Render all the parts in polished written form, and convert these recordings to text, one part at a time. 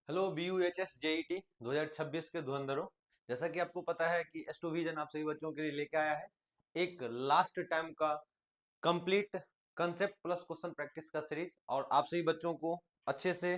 Hello BUHS JET 2026 के धुरंधरों। जैसा कि आपको पता है कि S2 विजन आप सभी बच्चों के लिए लेके आया है एक लास्ट टाइम का complete concept plus question practice का सीरीज। और आप सभी बच्चों को अच्छे से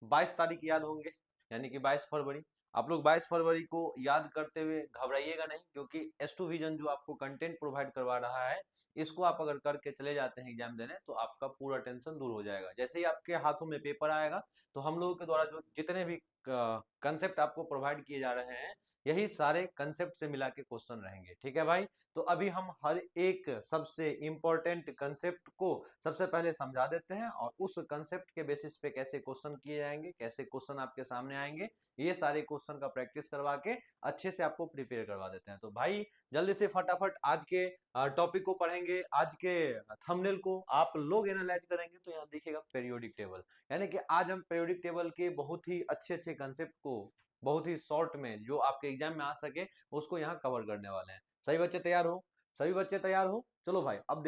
22 तारीख याद होंगे, यानी कि 22 फरवरी। आप लोग 22 फरवरी को याद करते हुए घबराइएगा नहीं, क्योंकि S2 विजन जो आपको कंटेंट प्रोवाइड करवा रहा है, इसको आप अगर करके चले जाते हैं एग्जाम देने, तो आपका पूरा टेंशन दूर हो जाएगा। जैसे ही आपके हाथों में पेपर आएगा, तो हम लोगों के द्वारा जो जितने भी कंसेप्ट आपको प्रोवाइड किए जा रहे हैं, यही सारे कंसेप्ट से मिला के क्वेश्चन रहेंगे। ठीक है भाई। तो अभी हम हर एक सबसे इंपॉर्टेंट कंसेप्ट को सबसे पहले समझा देते हैं, और उस कंसेप्ट के बेसिस पे कैसे क्वेश्चन किए जाएंगे, कैसे क्वेश्चन आपके सामने आएंगे, ये सारे क्वेश्चन का प्रैक्टिस करवा के अच्छे से आपको प्रिपेयर करवा देते हैं। तो भाई जल्दी से फटाफट आज के टॉपिक को पढ़ेंगे, आज के थंबनेल को आप लोग एनालाइज करेंगे। तो यहाँ देखिएगा पीरियोडिक टेबल, यानी कि आज हम पीरियोडिक टेबल के बहुत ही अच्छे अच्छे कंसेप्ट को बहुत ही शॉर्ट में जो आपके एग्जाम में आ सके उसको यहाँ कवर करने वाले हैं। सभी बच्चे तैयार हो? सभी बच्चे तैयार हो? चलो भाई, अब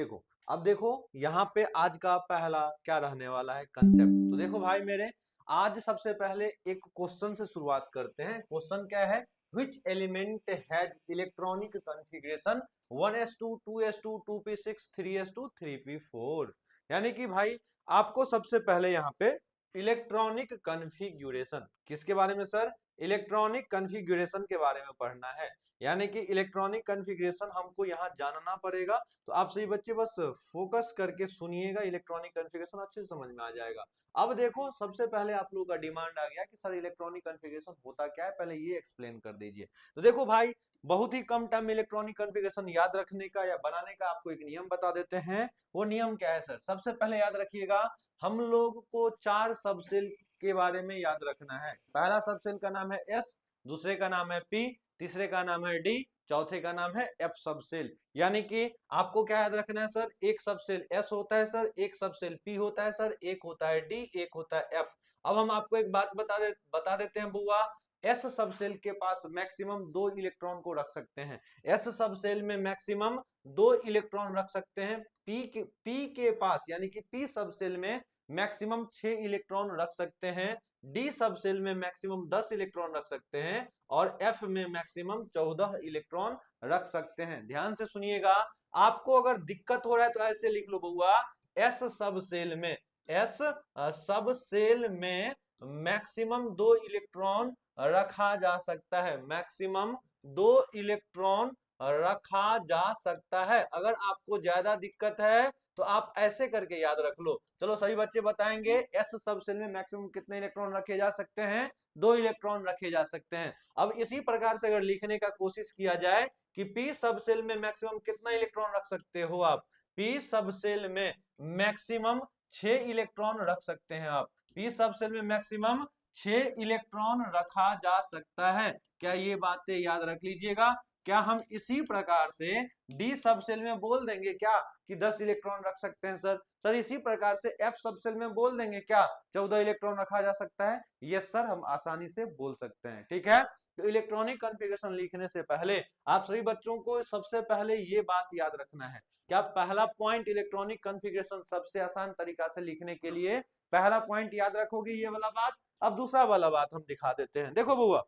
देखो यहाँ पे आज का पहला क्या रहने वाला है कंसेप्ट। तो देखो भाई मेरे, आज सबसे पहले एक क्वेश्चन से शुरुआत करते हैं। क्वेश्चन क्या है? Which element has electronic configuration 1s2 2s2 2p6 3s2 3p4। यानी कि भाई आपको सबसे पहले यहाँ पे इलेक्ट्रॉनिक कॉन्फ़िगरेशन किसके बारे में सर? इलेक्ट्रॉनिक कॉन्फ़िगरेशन के बारे में पढ़ना है। यानी कि इलेक्ट्रॉनिक कॉन्फ़िगरेशन हमको यहाँ जानना पड़ेगा। तो आप सभी बच्चे बस फोकस करके सुनिएगा, इलेक्ट्रॉनिक कॉन्फ़िगरेशन अच्छे से समझ में आ जाएगा। अब देखो, सबसे पहले आप लोगों का डिमांड आ गया कि सर इलेक्ट्रॉनिक कॉन्फ़िगरेशन होता क्या है, पहले ये एक्सप्लेन कर दीजिए। तो देखो भाई, बहुत ही कम टाइम में इलेक्ट्रॉनिक कॉन्फ़िगरेशन याद रखने का या बनाने का आपको एक नियम बता देते हैं। वो नियम क्या है सर? सबसे पहले याद रखिएगा, हम लोग को 4 सबसेल के बारे में याद रखना है। पहला सबसेल का नाम है एस, दूसरे का नाम है पी, तीसरे का नाम है डी, चौथे का नाम है एफ सबसेल। यानी कि आपको क्या याद रखना है सर? एक सबसेल एस होता है सर, एक सबसेल पी होता है सर, एक होता है डी, एक होता है एफ। अब हम आपको एक बात बता देते हैं बुआ, एस सबसेल के पास मैक्सिमम 2 इलेक्ट्रॉन को रख सकते हैं। एस सबसेल में मैक्सिमम 2 इलेक्ट्रॉन रख सकते हैं। पी के पास यानी कि पी सबसेल में मैक्सिमम 6 इलेक्ट्रॉन रख सकते हैं। डी सबसेल में मैक्सिमम 10 इलेक्ट्रॉन रख सकते हैं, और एफ में मैक्सिमम 14 इलेक्ट्रॉन रख सकते हैं। ध्यान से सुनिएगा, आपको अगर दिक्कत हो रहा है तो ऐसे लिख लो बउआ, एस सब सेल में, एस सब सेल में मैक्सिमम 2 इलेक्ट्रॉन रखा जा सकता है। मैक्सिमम 2 इलेक्ट्रॉन रखा जा सकता है। अगर आपको ज्यादा दिक्कत है तो आप ऐसे करके याद रख लो। चलो सभी बच्चे बताएंगे, एस सब सेल में मैक्सिमम कितने इलेक्ट्रॉन रखे जा सकते हैं? 2 इलेक्ट्रॉन रखे जा सकते हैं। अब इसी प्रकार से अगर लिखने का कोशिश किया जाए कि पी सब सेल में मैक्सिमम कितना इलेक्ट्रॉन रख सकते हो आप? पी सब सेल में मैक्सिमम 6 इलेक्ट्रॉन रख सकते हैं आप। पी सब सेल में मैक्सिमम 6 इलेक्ट्रॉन रखा जा सकता है। क्या ये बातें याद रख लीजिएगा? क्या हम इसी प्रकार से डी सब सेल में बोल देंगे क्या कि 10 इलेक्ट्रॉन रख सकते हैं सर? सर इसी प्रकार से एफ सब सेल में बोल देंगे क्या 14 इलेक्ट्रॉन रखा जा सकता है? यस सर, हम आसानी से बोल सकते हैं। ठीक है। तो इलेक्ट्रॉनिक कॉन्फ़िगरेशन लिखने से पहले आप सभी बच्चों को सबसे पहले ये बात याद रखना है। क्या पहला पॉइंट इलेक्ट्रॉनिक कॉन्फ़िगरेशन सबसे आसान तरीका से लिखने के लिए पहला पॉइंट याद रखोगे ये वाला बात। अब दूसरा वाला बात हम दिखा देते हैं। देखो बुआ,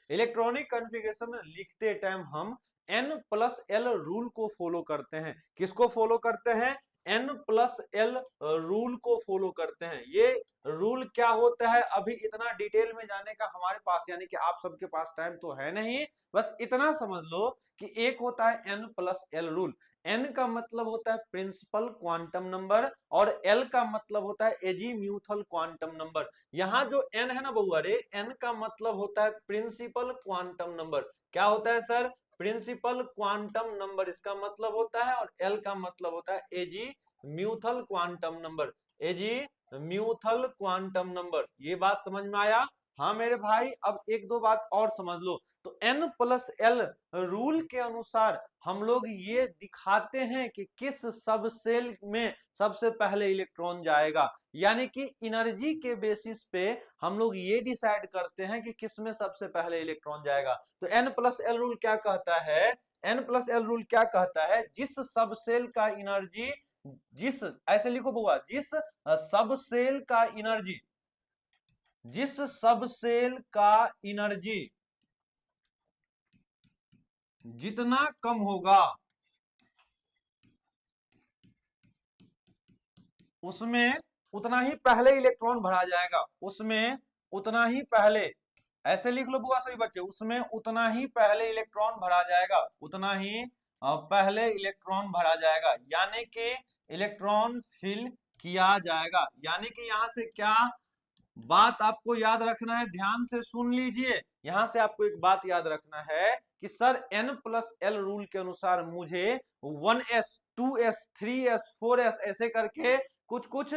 इलेक्ट्रॉनिक कॉन्फ़िगरेशन लिखते टाइम हम n प्लस एल रूल को फॉलो करते हैं। किसको फॉलो करते हैं? n प्लस एल रूल को फॉलो करते हैं। ये रूल क्या होता है अभी इतना डिटेल में जाने का हमारे पास यानी कि आप सबके पास टाइम तो है नहीं। बस इतना समझ लो कि एक होता है n plus L rule. n का मतलब होता है प्रिंसिपल क्वांटम नंबर, और l का मतलब होता है एजीम्यूथल क्वांटम नंबर। यहाँ जो n है ना बउआ रे, n का मतलब होता है प्रिंसिपल क्वांटम नंबर। क्या होता है सर? प्रिंसिपल क्वांटम नंबर इसका मतलब होता है, और l का मतलब होता है एजी म्यूथल क्वांटम नंबर। एजी म्यूथल क्वांटम नंबर। ये बात समझ में आया? हाँ मेरे भाई, अब एक दो बात और समझ लो। तो n प्लस एल रूल के अनुसार हम लोग ये दिखाते हैं कि किस सब सेल में सबसे पहले इलेक्ट्रॉन जाएगा। यानी कि एनर्जी के बेसिस पे हम लोग ये डिसाइड करते हैं कि किस में सबसे पहले इलेक्ट्रॉन जाएगा। तो n प्लस एल रूल क्या कहता है? n प्लस एल रूल क्या कहता है? जिस सब सेल का एनर्जी, जिस, ऐसे लिखो बुआ, जिस सब सेल का एनर्जी, जिस सब सेल का एनर्जी जितना कम होगा उसमें उतना ही पहले इलेक्ट्रॉन भरा जाएगा, उसमें उतना ही पहले, ऐसे लिख लो बुआ सभी बच्चे, उसमें उतना ही पहले इलेक्ट्रॉन भरा जाएगा, उतना ही पहले इलेक्ट्रॉन भरा जाएगा, यानी कि इलेक्ट्रॉन फिल किया जाएगा। यानी कि यहां से क्या बात आपको याद रखना है, ध्यान से सुन लीजिए। यहां से आपको एक बात याद रखना है कि सर n+l रूल के अनुसार मुझे 1s 2s 3s 4s ऐसे करके कुछ कुछ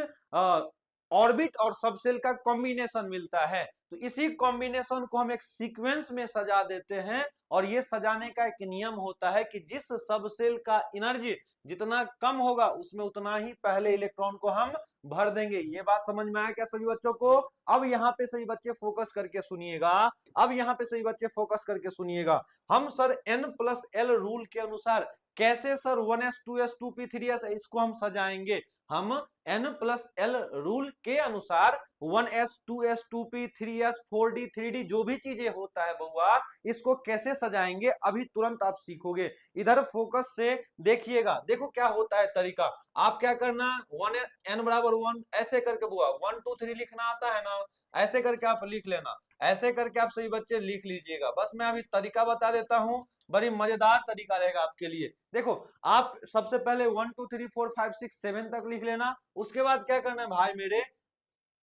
ऑर्बिट और सबसेल का कॉम्बिनेशन मिलता है, तो इसी कॉम्बिनेशन को हम एक सीक्वेंस में सजा देते हैं, और ये सजाने का एक नियम होता है कि जिस सबसेल का एनर्जी जितना कम होगा उसमें उतना ही पहले इलेक्ट्रॉन को हम भर देंगे। ये बात समझ में आया क्या सभी बच्चों को? अब यहाँ पे सभी बच्चे फोकस करके सुनिएगा, अब यहाँ पे सभी बच्चे फोकस करके सुनिएगा। हम सर n+l रूल के अनुसार कैसे sir 1s 2s 2p 3s इसको हम सजाएंगे? हम n+l रूल के अनुसार 1s 2s 2p 3s 4d 3d जो भी चीजें होता है बउआ, इसको कैसे सजाएंगे अभी तुरंत आप सीखोगे। इधर फोकस से देखिएगा, देखो क्या होता है तरीका। आप क्या करना, 1 ऐसे करके बुआ 1 2 3 लिखना आता है ना, ऐसे करके आप लिख लेना, ऐसे करके आप सभी बच्चे लिख लीजिएगा। बस मैं अभी तरीका बता देता हूं, बड़ी मजेदार तरीका रहेगा आपके लिए। देखो आप सबसे पहले 1 2 3 4 5 6 7 तक लिख लेना, उसके बाद क्या करना है भाई मेरे,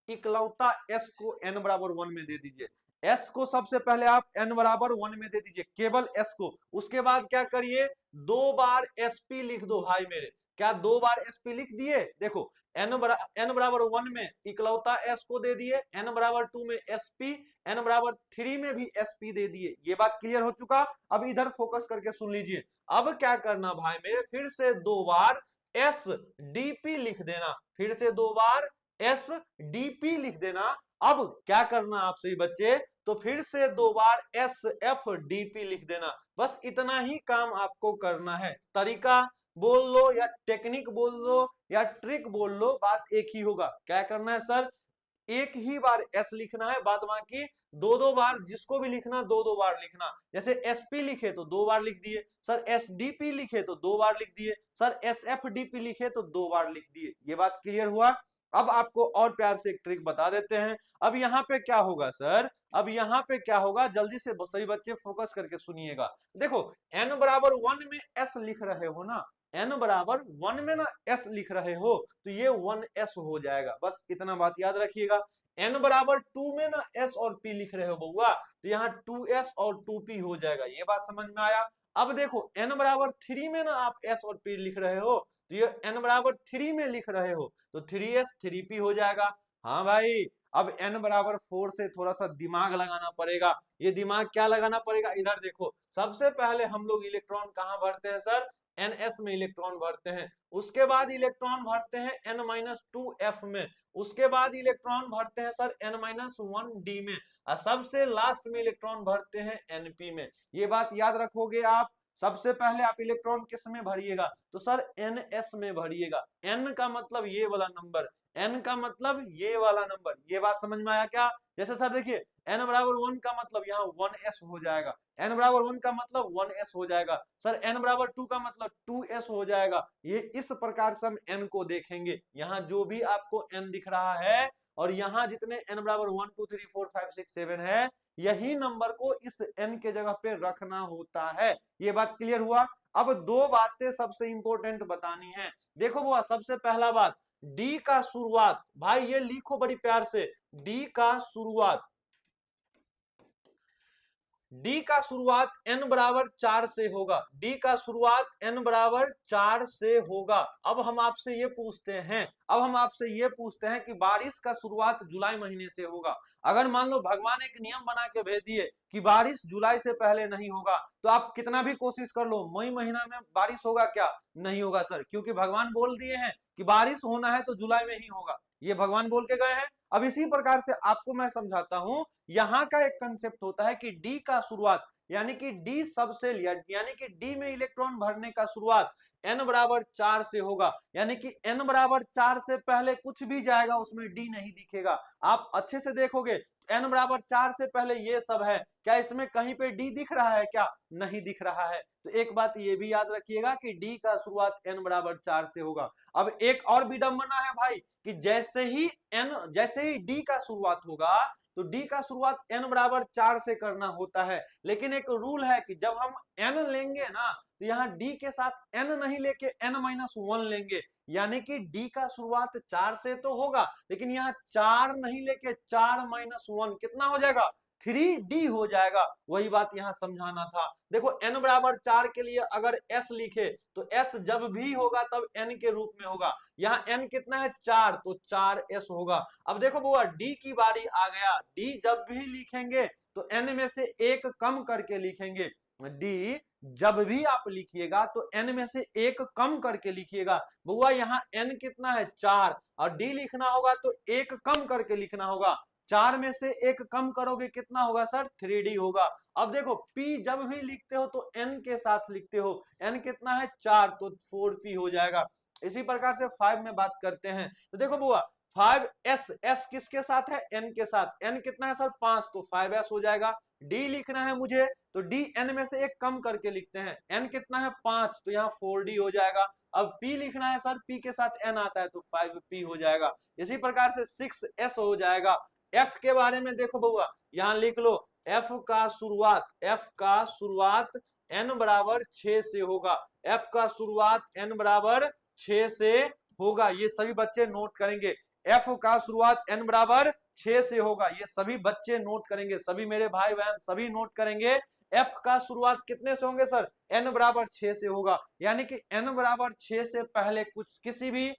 इकलौता s को n=1 में दे दीजिए। s को सबसे पहले आप n=1 में दे दीजिए, केवल s को। उसके बाद क्या करिए, 2 बार sp लिख दो भाई मेरे। क्या 2 बार sp लिख दिए? देखो n=1 में इकलौता s को दे दिए, n=2 में sp, n=3 में भी sp दे दिए। ये बात क्लियर हो चुका। अब इधर फोकस करके सुन लीजिए। अब क्या करना भाई मेरे, फिर से 2 बार sdp लिख देना, फिर से 2 बार SDP लिख देना। अब क्या करना आप सभी बच्चे, तो फिर से 2 बार SFDP लिख देना। बस इतना ही काम आपको करना है। तरीका बोल लो या टेक्निक बोल लो या ट्रिक बोल लो, बात एक ही होगा। क्या करना है सर, एक ही बार S लिखना है, बाद बाकी 2 बार जिसको भी लिखना 2 बार लिखना। जैसे SP लिखे तो 2 बार लिख दिए, सर SDP लिखे तो 2 बार लिख दिए, सर SFDP लिखे तो 2 बार लिख दिए। ये बात क्लियर हुआ। अब आपको और प्यार से एक ट्रिक बता देते हैं। अब यहाँ पे क्या होगा सर, अब यहाँ पे क्या होगा, जल्दी से सभी बच्चे फोकस करके सुनिएगा। देखो n=1 में s लिख रहे हो ना, n=1 में ना s लिख रहे हो, तो ये 1s हो जाएगा। बस इतना बात याद रखिएगा। n=2 में ना s और p लिख रहे हो बउआ, तो यहाँ 2s और 2p हो जाएगा। ये बात समझ में आया। अब देखो n=3 में ना आप s और p लिख रहे हो, तो ये n=3 में लिख रहे हो, तो 3s 3p हो जाएगा। हाँ भाई, अब n=4 से थोड़ा सा दिमाग लगाना पड़ेगा। ये दिमाग क्या लगाना पड़ेगा, इधर देखो। सबसे पहले हम लोग इलेक्ट्रॉन कहाँ भरते हैं सर, ns में इलेक्ट्रॉन भरते हैं। उसके बाद इलेक्ट्रॉन भरते हैं n-2f में। उसके बाद इलेक्ट्रॉन भरते हैं सर n-1d में, और सबसे लास्ट में इलेक्ट्रॉन भरते हैं np में। ये बात याद रखोगे आप। सबसे पहले आप इलेक्ट्रॉन किस में भरिएगा, तो सर ns में भरिएगा। n का मतलब ये वाला नंबर, n का मतलब ये वाला नंबर। ये बात समझ में आया क्या? जैसे सर देखिए n=1 का मतलब यहाँ 1s हो जाएगा, n=1 का मतलब 1s हो जाएगा, सर n=2 का मतलब 2s हो जाएगा। ये इस प्रकार से हम n को देखेंगे। यहाँ जो भी आपको n दिख रहा है, और यहाँ जितने n=1 2 3 4 5 6 7 है, यही नंबर को इस n के जगह पे रखना होता है। ये बात क्लियर हुआ। अब 2 बातें सबसे इंपॉर्टेंट बतानी है। देखो बुआ, सबसे पहला बात, डी का शुरुआत, भाई ये लिखो बड़ी प्यार से, डी का शुरुआत, डी का शुरुआत n=4 से होगा, डी का शुरुआत n=4 से होगा। अब हम आपसे ये पूछते हैं, अब हम आपसे ये पूछते हैं कि बारिश का शुरुआत जुलाई महीने से होगा। अगर मान लो भगवान एक नियम बना के भेज दिए कि बारिश जुलाई से पहले नहीं होगा, तो आप कितना भी कोशिश कर लो, मई महीना में बारिश होगा क्या? नहीं होगा सर, क्योंकि भगवान बोल दिए हैं कि बारिश होना है तो जुलाई में ही होगा। ये भगवान बोल के गए हैं। अब इसी प्रकार से आपको मैं समझाता हूं, यहाँ का एक कंसेप्ट होता है कि डी का शुरुआत यानी कि डी सबसेल, यानी कि डी में इलेक्ट्रॉन भरने का शुरुआत n बराबर 4 से होगा, यानी कि n बराबर 4 से पहले कुछ भी जाएगा उसमें डी नहीं दिखेगा। आप अच्छे से देखोगे n बराबर 4 से पहले ये सब है, क्या इसमें कहीं पे डी दिख रहा है? क्या नहीं दिख रहा है। तो एक बात ये भी याद रखिएगा कि डी का शुरुआत n बराबर 4 से होगा। अब एक और विडंबना है भाई कि जैसे ही डी का शुरुआत होगा तो डी का शुरुआत n बराबर 4 से करना होता है, लेकिन एक रूल है कि जब हम n लेंगे ना तो यहाँ d के साथ n नहीं लेके n-1 लेंगे, यानी कि d का शुरुआत 4 से तो होगा लेकिन यहाँ 4 नहीं लेके 4-1 कितना हो जाएगा? 3d हो जाएगा। वही बात यहाँ समझाना था। देखो n बराबर 4 के लिए अगर s लिखे तो s जब भी होगा तब n के रूप में होगा। यहाँ n कितना है? 4, तो 4s होगा। अब देखो बुआ d की बारी आ गया, d जब भी लिखेंगे तो n में से एक कम करके लिखेंगे। d जब भी आप लिखिएगा तो n में से एक कम करके लिखिएगा। बुआ यहाँ n कितना है? 4, और d लिखना होगा तो एक कम करके लिखना होगा। 4 में से एक कम करोगे कितना होगा सर? 3d होगा। अब देखो p जब भी लिखते हो तो n के साथ लिखते हो, n कितना है? 4, तो 4p हो जाएगा। इसी प्रकार से 5 में बात करते हैं तो देखो बुआ 5s, s किसके साथ है? n के साथ। n कितना है सर? 5, तो 5s हो जाएगा। d लिखना है मुझे तो d n में से एक कम करके लिखते हैं, n कितना है? 5, तो यहाँ 4d हो जाएगा। अब p लिखना है सर, p के साथ n आता है तो 5p हो जाएगा। इसी प्रकार से 6s हो जाएगा। f के बारे में देखो बउआ यहाँ लिख लो, f का शुरुआत n बराबर 6 से होगा। f का शुरुआत n बराबर 6 से होगा, ये सभी बच्चे नोट करेंगे। f का शुरुआत n बराबर 6 से होगा, ये सभी बच्चे नोट करेंगे, सभी मेरे भाई बहन सभी नोट करेंगे। f का शुरुआत कितने से होंगे सर? n बराबर 6 से होगा, यानी कि n बराबर 6 से पहले किसी भी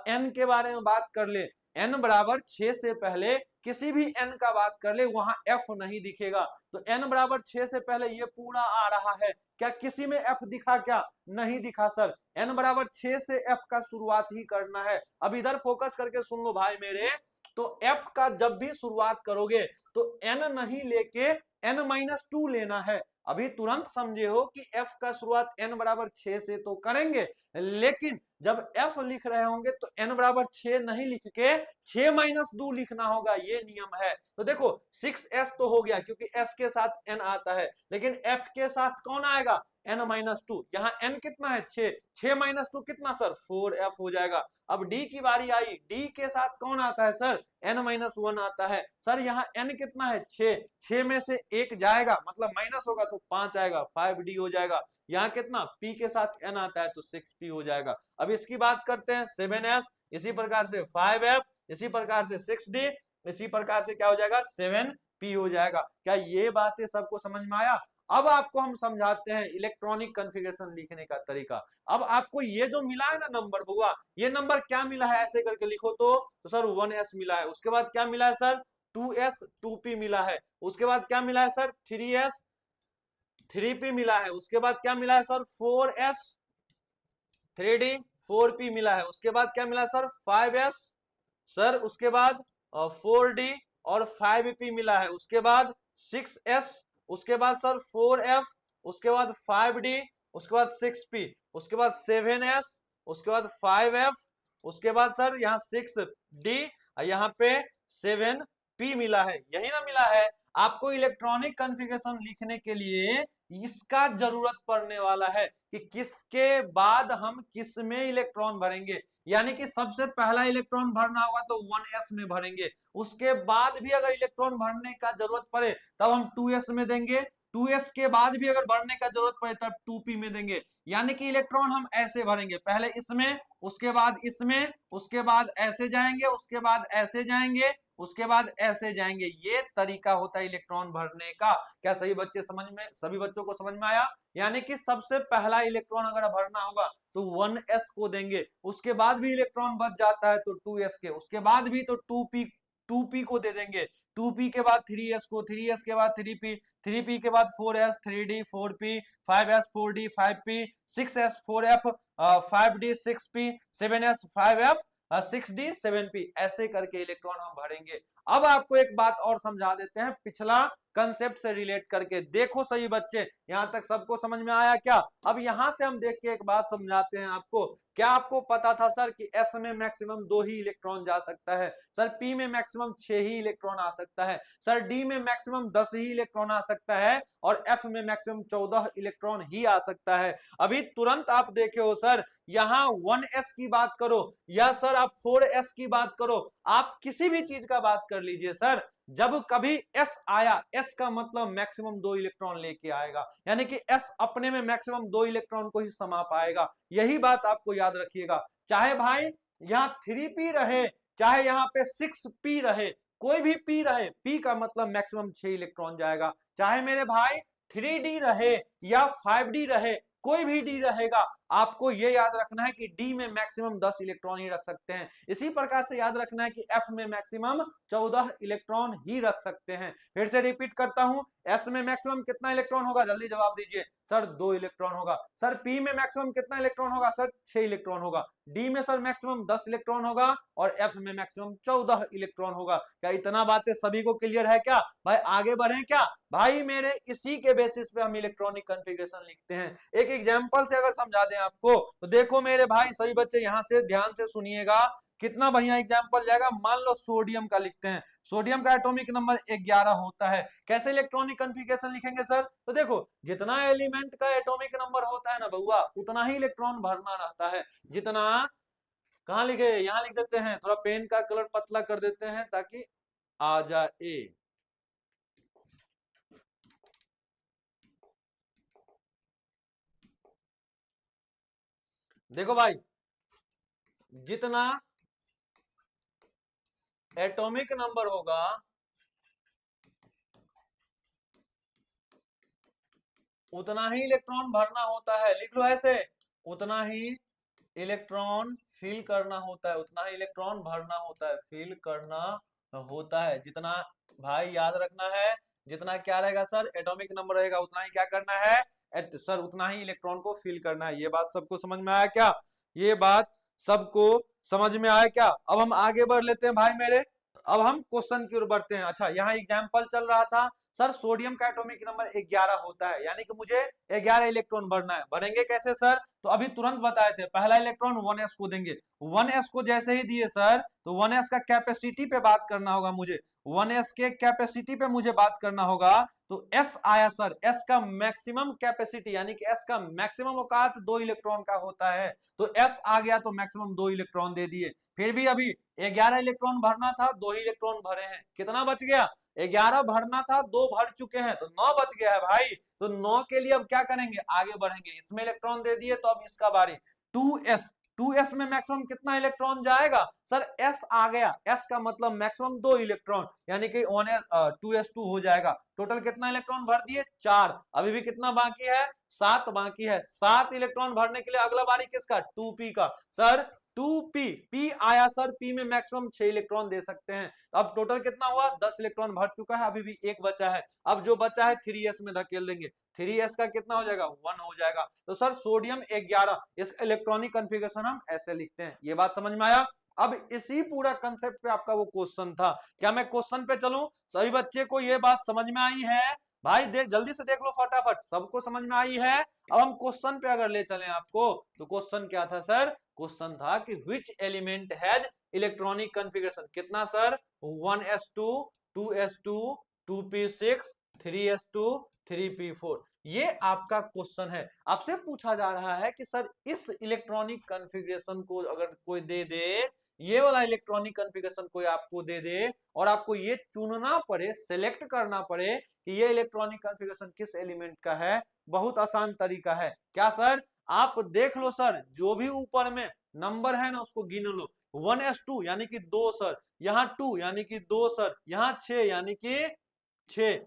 n के बारे में बात कर ले, n बराबर 6 से पहले किसी भी n का बात कर ले वहां f नहीं दिखेगा। तो n बराबर 6 से पहले ये पूरा आ रहा है, क्या किसी में f दिखा? क्या नहीं दिखा सर। n बराबर 6 से f का शुरुआत ही करना है। अब इधर फोकस करके सुन लो भाई मेरे, तो f का जब भी शुरुआत करोगे तो n नहीं लेके n-2 लेना है। अभी तुरंत समझे हो कि f का शुरुआत n बराबर 6 से तो करेंगे, लेकिन जब f लिख रहे होंगे तो n बराबर 6 नहीं लिख के 6-2 लिखना होगा, ये नियम है। तो देखो 6s तो हो गया क्योंकि s के साथ n आता है, लेकिन f के साथ कौन आएगा? n-2। यहाँ n कितना है? 6, 6-2 कितना सर? 4f हो जाएगा। अब d की बारी आई, d के साथ कौन आता है सर? n-1 आता है। सर यहाँ n कितना है? 6, 6 में से एक जाएगा मतलब माइनस होगा तो 5 आएगा, 5d हो जाएगा। यहाँ कितना? p के साथ n आता है तो 6p हो जाएगा। अब इसकी बात करते हैं 7s, इसी प्रकार से 5f, इसी प्रकार से 6d, इसी प्रकार से क्या हो जाएगा? 7p हो जाएगा। क्या ये बातें सबको समझ में आया? अब आपको हम समझाते हैं इलेक्ट्रॉनिक कॉन्फ़िगरेशन लिखने का तरीका। अब आपको ये जो मिला है ना नंबर बुआ, ये नंबर क्या मिला है ऐसे करके लिखो तो सर 1s मिला है। उसके बाद क्या मिला है सर? 2s, 2p मिला है। उसके बाद क्या मिला है सर? 3s, 3p मिला है। उसके बाद क्या मिला है सर? 4s, 3d, 4p मिला है। उसके बाद क्या मिला है सर? 5s सर, उसके बाद 4d और 5p मिला है। उसके बाद 6s, उसके बाद सर 4f, उसके बाद 5d, उसके बाद 6p, उसके बाद 7s, उसके बाद 5f, उसके बाद सर यहाँ 6d, यहाँ पे 7p मिला है। यही ना मिला है। आपको इलेक्ट्रॉनिक कॉन्फ़िगरेशन लिखने के लिए इसका जरूरत पड़ने वाला है कि किसके बाद हम किस में इलेक्ट्रॉन भरेंगे, यानी कि सबसे पहला इलेक्ट्रॉन भरना होगा तो 1s में भरेंगे। उसके बाद भी अगर इलेक्ट्रॉन भरने का जरूरत पड़े तब हम 2s में देंगे। 2s के बाद भी अगर भरने का जरूरत पड़े तब 2p में देंगे। यानी कि इलेक्ट्रॉन हम ऐसे भरेंगे, पहले इसमें, उसके बाद इसमें, उसके बाद ऐसे जाएंगे, उसके बाद ऐसे जाएंगे, उसके बाद ऐसे जाएंगे। ये तरीका होता है इलेक्ट्रॉन भरने का। क्या सभी बच्चों को समझ में आया? यानी कि सबसे पहला इलेक्ट्रॉन अगर भरना होगा तो 1s को देंगे, उसके बाद भी इलेक्ट्रॉन बच जाता है तो 2s के, उसके बाद भी तो 2p को दे देंगे, 2p के बाद 3s को, 3s के बाद 3p, 3p के बाद 4s, 3d, 4p, 5s, 4d, 5p, 6s, 4f, 5d, 6p, 7s, 5f, 6d, 7p, ऐसे करके इलेक्ट्रॉन हम भरेंगे। अब आपको एक बात और समझा देते हैं पिछला कंसेप्ट से रिलेट करके। देखो सही बच्चे, यहां तक सबको समझ में आया क्या? अब यहां से हम देख के एक बात समझाते हैं आपको। क्या आपको पता था सर कि एस में मैक्सिमम 2 ही इलेक्ट्रॉन जा सकता है? सर पी में मैक्सिमम 6 ही इलेक्ट्रॉन आ सकता है। सर डी में मैक्सिमम 10 ही इलेक्ट्रॉन आ सकता है। और एफ में मैक्सिमम 14 इलेक्ट्रॉन ही आ सकता है। अभी तुरंत आप देखे हो सर, यहां 1s की बात करो या सर आप 4s की बात करो, आप किसी भी चीज का बात कर लीजिए सर, जब कभी s आया, s का मतलब मैक्सिमम 2 इलेक्ट्रॉन लेके आएगा, यानी कि s अपने में मैक्सिमम 2 इलेक्ट्रॉन को ही समा पाएगा। यही बात आपको याद रखिएगा। चाहे भाई यहाँ 3p रहे, चाहे यहाँ पे 6p रहे, कोई भी p रहे, p का मतलब मैक्सिमम 6 इलेक्ट्रॉन जाएगा। चाहे मेरे भाई 3d रहे या 5d रहे, कोई भी डी रहेगा, आपको यह याद रखना है कि डी में मैक्सिमम 10 इलेक्ट्रॉन ही रख सकते हैं। इसी प्रकार से याद रखना है कि एफ में मैक्सिमम 14 इलेक्ट्रॉन ही रख सकते हैं। फिर से रिपीट करता हूं, एस में मैक्सिमम कितना इलेक्ट्रॉन होगा? जल्दी जवाब दीजिए सर। 2 इलेक्ट्रॉन होगा। सर पी में मैक्सिमम कितना इलेक्ट्रॉन होगा? सर 6 इलेक्ट्रॉन होगा। डी में सर मैक्सिमम 10 इलेक्ट्रॉन होगा और एफ में मैक्सिमम 14 इलेक्ट्रॉन होगा। क्या इतना बातें सभी को क्लियर है क्या भाई? आगे बढ़े क्या भाई मेरे? इसी के बेसिस पे हम इलेक्ट्रॉनिक कॉन्फ़िगरेशन लिखते हैं। एक एग्जांपल से अगर समझा दें आपको तो देखो मेरे भाई सभी बच्चे यहां से ध्यान से सुनिएगा, कितना बढ़िया एग्जांपल जाएगा। मान लो सोडियम का लिखते हैं, सोडियम का एटॉमिक नंबर 11 होता है। कैसे इलेक्ट्रॉनिक कॉन्फ़िगरेशन लिखेंगे सर? तो देखो, जितना एलिमेंट का एटॉमिक नंबर होता है ना बउआ, उतना ही इलेक्ट्रॉन भरना रहता है। जितना, कहां लिखे? यहां लिख देते हैं, थोड़ा पेन का कलर पतला कर देते हैं ताकि आ जाए। देखो भाई, जितना एटॉमिक नंबर होगा उतना ही इलेक्ट्रॉन भरना होता है। लिख लो ऐसे, उतना ही इलेक्ट्रॉन फिल करना होता है, उतना ही इलेक्ट्रॉन भरना होता है, फिल करना होता है। जितना भाई याद रखना है, जितना क्या रहेगा सर? एटॉमिक नंबर रहेगा, उतना ही क्या करना है सर? उतना ही इलेक्ट्रॉन को फिल करना है। ये बात सबको समझ में आया क्या? ये बात सबको समझ में आया क्या? अब हम आगे बढ़ लेते हैं भाई मेरे। अब हम क्वेश्चन की ओर बढ़ते हैं। अच्छा, यहाँ एग्जाम्पल चल रहा था सर, सोडियम का एटॉमिक नंबर 11 होता है, यानी कि मुझे 11 इलेक्ट्रॉन भरना है। भरेंगे कैसे सर? तो अभी तुरंत बताए थे, पहला इलेक्ट्रॉन 1s को देंगे। 1s को जैसे ही दिए सर, तो 1s का कैपेसिटी पे बात करना होगा मुझे। 1s के कैपेसिटी पे मुझे बात करना होगा। तो s आया सर, s का मैक्सिमम कैपेसिटी, यानी कि s का मैक्सिमम औकात 2 इलेक्ट्रॉन का होता है। तो s आ गया तो मैक्सिमम 2 इलेक्ट्रॉन दे दिए। फिर भी अभी 11 इलेक्ट्रॉन भरना था, 2 ही इलेक्ट्रॉन भरे हैं। कितना बच गया? 11 भरना था, 2 भर चुके हैं, तो 9 बच गया है भाई। तो 9 के लिए अब क्या करेंगे? आगे बढ़ेंगे। इसमें इलेक्ट्रॉन दे दिए, तो अब इसका बारी। 2s, 2s में मैक्सिमम कितना इलेक्ट्रॉन जाएगा? सर s आ गया, s का मतलब मैक्सिमम 2 इलेक्ट्रॉन, यानी कि 2s2 हो जाएगा। टोटल कितना इलेक्ट्रॉन भर दिए? 4। अभी भी कितना बाकी है? 7 बाकी है। 7 इलेक्ट्रॉन भरने के लिए अगला बारी किसका? 2p का। सर 2p, p आया सर, p में मैक्सिमम 6 इलेक्ट्रॉन दे सकते हैं। अब टोटल कितना हुआ? 10 इलेक्ट्रॉन भर चुका है, अभी भी एक बचा है। अब जो बचा है 3s में धकेल देंगे। 3s का कितना हो जाएगा? 1 हो जाएगा। तो सर सोडियम 11, इस इलेक्ट्रॉनिक कॉन्फ़िगरेशन हम ऐसे लिखते हैं। ये बात समझ में आया? अब इसी पूरा कंसेप्ट पे आपका वो क्वेश्चन था। क्या मैं क्वेश्चन पे चलूं? सभी बच्चे को ये बात समझ में आई है भाई? देख, जल्दी से देख लो फटाफट, सबको समझ में आई है? अब हम क्वेश्चन पे अगर ले चलें आपको, तो क्वेश्चन क्या था सर? क्वेश्चन था कि which element has electronic configuration कितना sir? 1s2, 2s2, 2p6, 3s2, 3p4। ये आपका क्वेश्चन है। आपसे पूछा जा रहा है कि सर इस इलेक्ट्रॉनिक कॉन्फ़िगरेशन को अगर कोई दे दे, ये वाला इलेक्ट्रॉनिक कॉन्फ़िगरेशन कोई आपको दे दे और आपको ये चुनना पड़े, सेलेक्ट करना पड़े कि ये इलेक्ट्रॉनिक कॉन्फ़िगरेशन किस एलिमेंट का है। बहुत आसान तरीका है। क्या सर? आप देख लो सर, जो भी ऊपर में नंबर है ना उसको गिन लो। 1s2 यानी कि 2 सर, यहाँ 2 यानी कि 2 सर, यहाँ 6 यानी कि 6,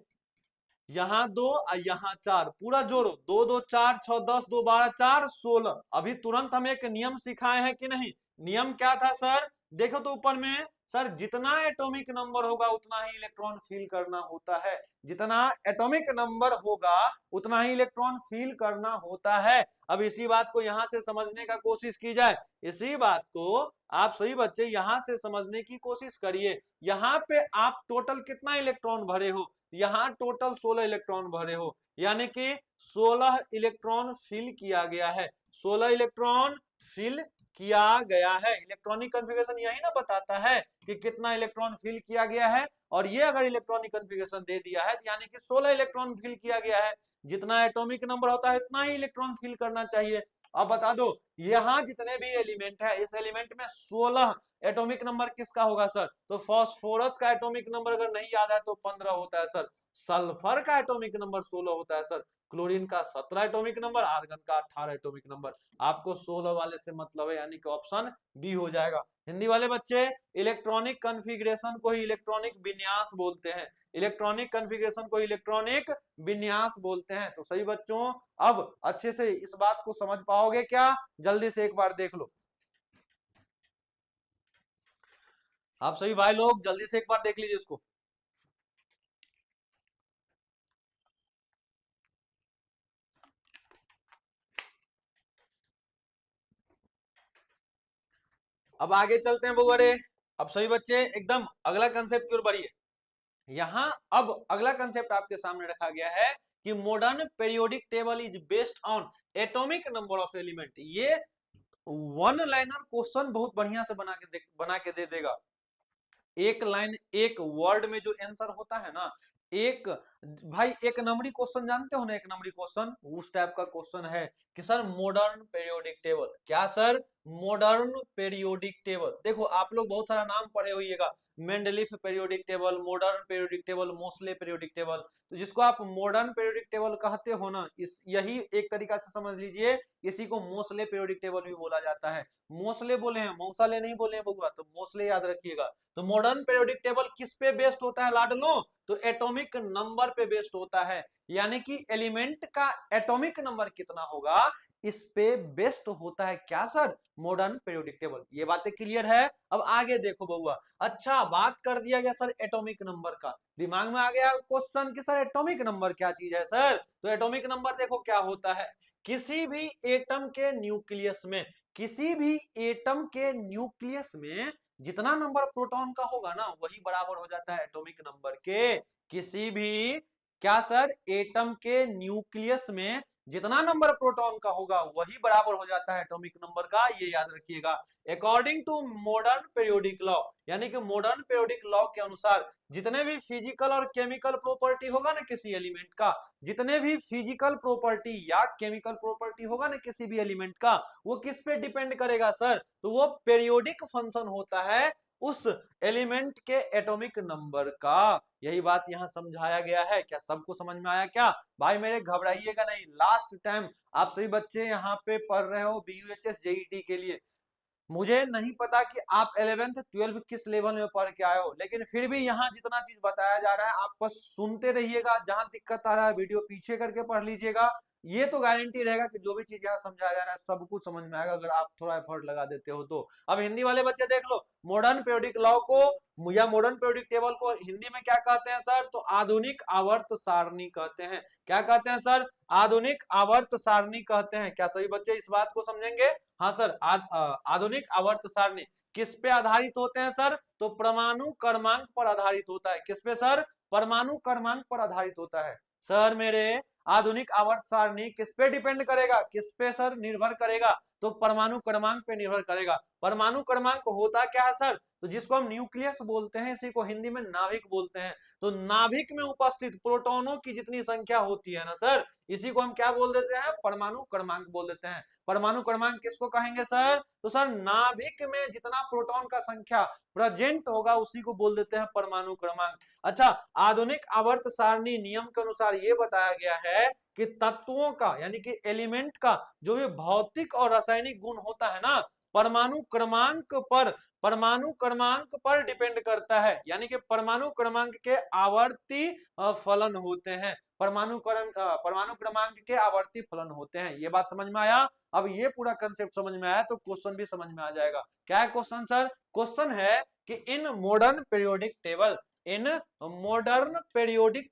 यहाँ 2 और यहाँ 4, पूरा जोड़ो। 2 2 4 6 10, 2 12 4 16। अभी तुरंत हम एक नियम सिखाए हैं कि नहीं? नियम क्या था सर? देखो तो ऊपर में सर जितना एटॉमिक नंबर होगा उतना ही इलेक्ट्रॉन फील करना होता है, जितना एटॉमिक नंबर होगा उतना ही इलेक्ट्रॉन फील करना होता है। अब इसी बात को यहां से समझने का कोशिश की जाए, इसी बात को आप सभी बच्चे यहां से समझने की कोशिश करिए। यहाँ पे आप टोटल कितना इलेक्ट्रॉन भरे हो, यहाँ टोटल 16 इलेक्ट्रॉन भरे हो, यानी कि 16 इलेक्ट्रॉन फिल किया गया है, 16 इलेक्ट्रॉन फिल किया गया है। इलेक्ट्रॉनिक कॉन्फ़िगरेशन यही ना बताता है कि कितना इलेक्ट्रॉन फिल किया गया है, और ये अगर इलेक्ट्रॉनिक कॉन्फ़िगरेशन दे दिया है यानी कि 16 इलेक्ट्रॉन फिल किया गया है। जितना एटॉमिक नंबर होता है उतना ही इलेक्ट्रॉन फिल करना चाहिए। अब बता दो यहाँ जितने भी एलिमेंट है, इस एलिमेंट में 16 एटॉमिक नंबर किसका होगा सर? तो फास्फोरस का एटॉमिक नंबर अगर नहीं याद है तो 15 होता है सर, सल्फर का एटॉमिक नंबर 16 होता है सर, क्लोरीन का 17 एटॉमिक नंबर, आर्गन का 18 एटॉमिक नंबर। आपको 16 वाले से मतलब है, यानी कि ऑप्शन बी हो जाएगा। हिंदी वाले बच्चे इलेक्ट्रॉनिक कॉन्फ़िगरेशन को ही इलेक्ट्रॉनिक विन्यास बोलते हैं, इलेक्ट्रॉनिक कॉन्फ़िगरेशन को इलेक्ट्रॉनिक विन्यास बोलते हैं। तो सही बच्चों अब अच्छे से इस बात को समझ पाओगे क्या? जल्दी से एक बार देख लो, आप सभी भाई लोग जल्दी से एक बार देख लीजिए इसको। अब आगे चलते हैं बउअरे। अब सभी बच्चे एकदम अगला कंसेप्ट की ओर बढ़िए। यहाँ अब अगला कंसेप्ट आपके सामने रखा गया है कि modern periodic table is based on atomic number of element. ये वन लाइनर क्वेश्चन बहुत बढ़िया से बना के दे देगा। एक लाइन एक वर्ड में जो आंसर होता है ना, एक भाई एक नंबरी क्वेश्चन जानते हो ना, एक नंबरी क्वेश्चन उस टाइप का क्वेश्चन है कि सर मॉडर्न पीरियोडिक टेबल। क्या सर? Modern periodic table. देखो आप लोग बहुत सारा नाम पढ़े होइएगा, Mendeleev periodic table, modern periodic table, Moseley periodic table. तो जिसको आप मॉडर्न पीरियोडिक टेबल कहते हो ना, इस यही एक तरीका से समझ लीजिए, इसी को मोस्ले पीरियोडिक टेबल भी बोला जाता है। मोस्ले बोले हैं, मौसाले नहीं बोले हैं बउआ, तो मोस्ले याद रखिएगा। तो मॉडर्न पीरियोडिक टेबल किस पे बेस्ड होता है लाडलो? तो एटॉमिक नंबर पे बेस्ड होता है, यानी कि एलिमेंट का एटॉमिक नंबर कितना होगा इस पे बेस्ड होता है। क्या सर? Modern periodic table. ये बातें क्लियर है? अब आगे देखो बउआ। अच्छा बात कर दिया गया सर एटॉमिक नंबर का, दिमाग में आ गया क्वेश्चन कि सर एटॉमिक नंबर क्या चीज है सर? तो एटॉमिक नंबर देखो क्या होता है, किसी भी एटम के न्यूक्लियस में, किसी भी एटम के न्यूक्लियस में जितना नंबर प्रोटॉन का होगा ना वही बराबर हो जाता है एटॉमिक नंबर के। किसी भी क्या सर एटम के न्यूक्लियस में जितना नंबर प्रोटॉन का होगा वही बराबर हो जाता है एटॉमिक नंबर का, ये याद रखिएगा। According to modern periodic law, यानी कि मॉडर्न पीरियोडिक लॉ के अनुसार जितने भी फिजिकल और केमिकल प्रॉपर्टी होगा ना किसी एलिमेंट का, जितने भी फिजिकल प्रॉपर्टी या केमिकल प्रॉपर्टी होगा ना किसी भी एलिमेंट का, वो किस पे डिपेंड करेगा सर? तो वो पीरियोडिक फंक्शन होता है उस एलिमेंट के एटॉमिक नंबर का। यही बात यहाँ समझाया गया है। क्या सबको समझ में आया क्या? भाई मेरे घबराइएगा नहीं, लास्ट टाइम आप सभी बच्चे यहाँ पे पढ़ रहे हो BUHS JET के लिए। मुझे नहीं पता कि आप 11th 12th किस लेवल में पढ़ के आए हो, लेकिन फिर भी यहाँ जितना चीज बताया जा रहा है आप बस सुनते रहिएगा, जहां दिक्कत आ रहा है वीडियो पीछे करके पढ़ लीजिएगा। ये तो गारंटी रहेगा कि जो भी चीज यहाँ समझाया जा रहा है सब कुछ समझ में आएगा अगर आप थोड़ा एफर्ट लगा देते हो तो। अब हिंदी वाले बच्चे देख लो, मॉडर्न पीरियोडिक लॉ को या मॉडर्न पीरियोडिक टेबल को हिंदी में क्या कहते हैं सर? तो आधुनिक आवर्त सारणी कहते हैं। क्या कहते हैं सर? आधुनिक आवर्त सारणी कहते हैं। क्या सभी बच्चे इस बात को समझेंगे? हाँ सर, आधुनिक आवर्त सारणी किस पे आधारित होते हैं सर? तो परमाणु क्रमांक पर आधारित होता है। किस पे सर? परमाणु क्रमांक पर आधारित होता है। सर मेरे आधुनिक आवर्त सारणी किस पे डिपेंड करेगा? किस पे सर निर्भर करेगा? तो परमाणु क्रमांक पे निर्भर करेगा। परमाणु क्रमांक होता क्या है सर? तो जिसको हम न्यूक्लियस बोलते हैं, इसी को हिंदी में नाभिक बोलते हैं। तो नाभिक में उपस्थित प्रोटॉनों की जितनी संख्या होती है ना सर, इसी को हम क्या बोल देते हैं? परमाणु क्रमांक बोल देते हैं। परमाणु क्रमांक किसको कहेंगे सर? तो सर नाभिक में जितना प्रोटॉन का संख्या प्रेजेंट होगा उसी को बोल देते हैं परमाणु क्रमांक। अच्छा, आधुनिक आवर्त सारणी नियम के अनुसार ये बताया गया है कि तत्वों का यानी कि एलिमेंट का जो भी भौतिक और रासायनिक गुण होता है ना, परमाणु क्रमांक पर डिपेंड करता है। यानी कि परमाणु क्रमांक के आवर्ती फलन होते हैं। परमाणु क्रमांक के आवर्ती फलन होते हैं। ये बात समझ में आया। अब ये पूरा कंसेप्ट समझ में आया तो क्वेश्चन भी समझ में आ जाएगा। क्या है क्वेश्चन सर? क्वेश्चन है कि इन मॉडर्न पीरियोडिक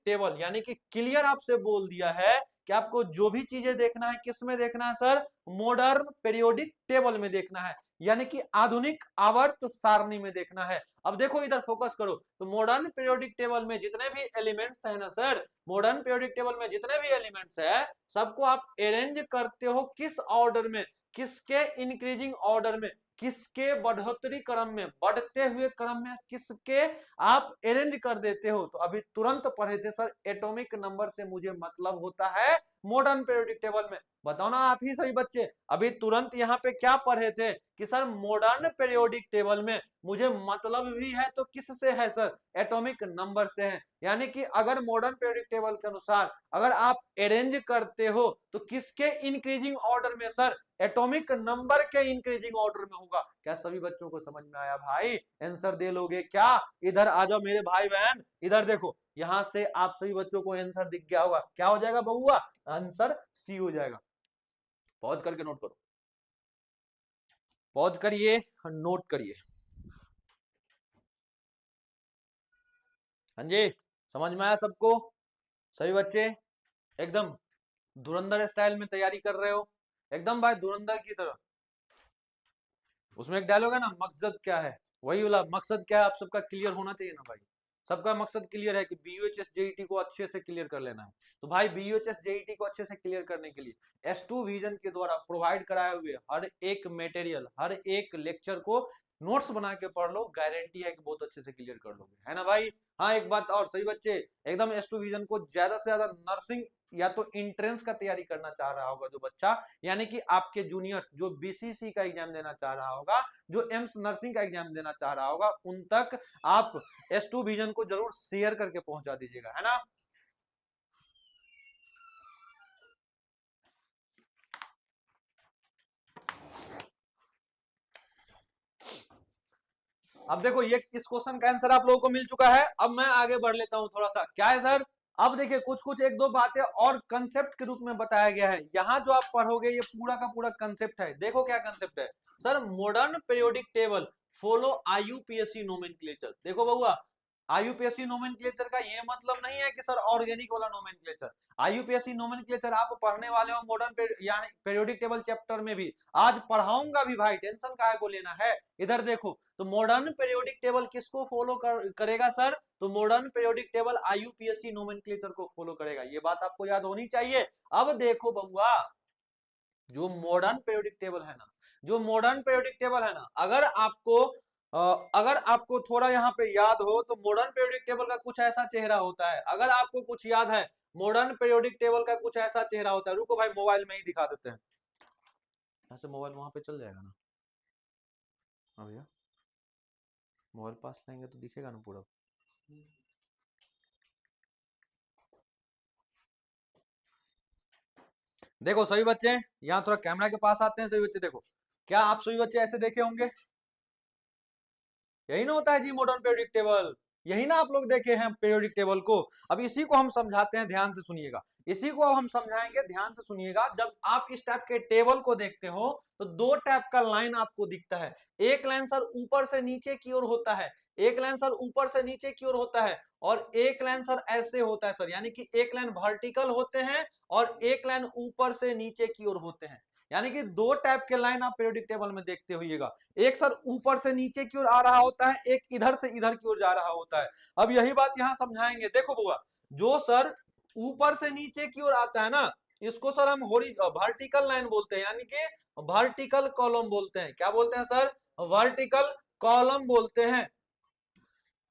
टेबल यानी कि क्लियर आपसे बोल दिया है कि आपको जो भी चीजें देखना है किस में देखना है सर? मॉडर्न पीरियोडिक टेबल में देखना है, यानी कि आधुनिक आवर्त सारणी में देखना है। अब देखो इधर फोकस करो, तो मॉडर्न पीरियोडिक टेबल में जितने भी एलिमेंट्स है ना सर, मॉडर्न पीरियोडिक टेबल में जितने भी एलिमेंट्स है सबको आप अरेंज करते हो किस ऑर्डर में? किसके इंक्रीजिंग ऑर्डर में, किसके बढ़ोतरी क्रम में, बढ़ते हुए क्रम में, किसके आप अरेंज कर देते हो। तो अभी तुरंत पढ़े थे सर, एटॉमिक नंबर से मुझे मतलब होता है मॉडर्न पीरियोडिक टेबल में। बताओ ना आप ही सही बच्चे, अभी तुरंत यहाँ पे क्या पढ़े थे कि सर मॉडर्न पीरियोडिक टेबल में मुझे मतलब भी है तो किससे है सर? एटॉमिक नंबर से है। यानी कि अगर मॉडर्न पीरियोडिक टेबल के अनुसार अगर आप अरेंज करते हो तो किसके इंक्रीजिंग ऑर्डर में सर? एटॉमिक नंबर के इंक्रीजिंग ऑर्डर में होगा। क्या सभी बच्चों को समझ में आया भाई? आंसर दे लोगे क्या? इधर आ जाओ मेरे भाई बहन, इधर देखो, यहां से आप सभी बच्चों को आंसर दिख गया होगा। क्या हो जाएगा बउआ? आंसर सी हो जाएगा। पॉज करके नोट करो, पॉज करिए, नोट करिए। हाँ जी, समझ में आया सबको? सभी बच्चे एकदम धुरंधर स्टाइल में तैयारी कर रहे हो, एकदम भाई धुरंधर की तरह। उसमें एक डायलॉग है ना, मकसद क्या है, वही वाला मकसद क्या है आप सबका क्लियर होना चाहिए ना भाई। सबका मकसद क्लियर है कि बीयूएचएस जेईटी को अच्छे से क्लियर कर लेना है। तो भाई बीयूएचएस जेईटी को अच्छे से क्लियर करने के लिए S2 विजन के द्वारा प्रोवाइड कराए हुए हर एक मटेरियल, हर एक लेक्चर को नोट्स बना के पढ़ लो, गारंटी है कि बहुत अच्छे से क्लियर कर लोगे, है ना भाई? हाँ, एक बात और सही बच्चे, एकदम S2 विजन को ज्यादा से ज्यादा नर्सिंग या तो इंट्रेंस का तैयारी करना चाह रहा होगा जो बच्चा, यानी कि आपके जूनियर्स जो बीसीसी का एग्जाम देना चाह रहा होगा, जो एम्स नर्सिंग का एग्जाम देना चाह रहा होगा, उन तक आप S2 विजन को जरूर शेयर करके पहुंचा दीजिएगा, है ना? अब देखो ये इस क्वेश्चन का आंसर आप लोगों को मिल चुका है। अब मैं आगे बढ़ लेता हूं थोड़ा सा। क्या है सर? अब देखिए कुछ कुछ एक दो बातें और कंसेप्ट के रूप में बताया गया है। यहाँ जो आप पढ़ोगे ये पूरा का पूरा कंसेप्ट है। देखो क्या कंसेप्ट है sir? Modern periodic table follow IUPAC nomenclature. देखो बउआ, आईयूपीएसी नोमेनक्लेचर का ये मतलब नहीं है कि सर ऑर्गेनिक वाला नोमेनक्लेचर। आईयूपीएसी नोमेनक्लेचर आप पढ़ने वाले हो मॉडर्न यानी पीरियोडिक टेबल चैप्टर में भी, आज पढ़ाऊंगा भी भाई, टेंशन काहे को लेना है। इधर देखो, तो मॉडर्न पीरियोडिक टेबल किसको फॉलो करेगा सर? तो modern periodic table IUPAC nomenclature को फॉलो करेगा। ये बात आपको याद होनी चाहिए। अब देखो बउआ, जो मॉडर्न पीरियोडिक टेबल है ना, जो मॉडर्न पीरियोडिक टेबल है ना, अगर आपको थोड़ा यहाँ पे याद हो तो मॉडर्न पीरियोडिक टेबल का कुछ ऐसा चेहरा होता है। अगर आपको कुछ याद है, मॉडर्न पीरियोडिक टेबल का कुछ ऐसा चेहरा होता है। रुको भाई, मोबाइल में ही दिखा देते हैं। यहाँ से मोबाइल वहां पे चल जाएगा ना? हाँ भैया, मोबाइल पास लेंगे तो दिखेगा ना पूरा। देखो सभी बच्चे, यहाँ थोड़ा कैमरा के पास आते हैं। सभी बच्चे देखो, क्या आप सभी बच्चे ऐसे देखे होंगे? यही ना होता है जी मॉडर्न पीरियोडिक टेबल, यही ना आप लोग देखे हैं पीरियोडिक टेबल को। अब इसी को हम समझाते हैं, ध्यान से सुनिएगा। इसी को हम समझाएंगे, ध्यान से सुनिएगा। जब आप इस टाइप के टेबल को देखते हो तो दो टाइप का लाइन आपको दिखता है। एक लाइन सर ऊपर से नीचे की ओर होता है, एक लाइन सर ऊपर से नीचे की ओर होता है, और एक लाइन सर ऐसे होता है सर, यानी कि एक लाइन वर्टिकल होते हैं और एक लाइन ऊपर से नीचे की ओर होते हैं। यानी कि दो टाइप के लाइन आप पीरियोडिक टेबल में देखते होइएगा। एक सर ऊपर से नीचे की ओर आ रहा होता है, एक इधर से इधर की ओर जा रहा होता है। अब यही बात यहाँ समझाएंगे। देखो बुआ, जो सर ऊपर से नीचे की ओर आता है ना, इसको सर हम वर्टिकल लाइन बोलते हैं, यानी कि वर्टिकल कॉलम बोलते हैं। क्या बोलते हैं सर? वर्टिकल कॉलम बोलते हैं।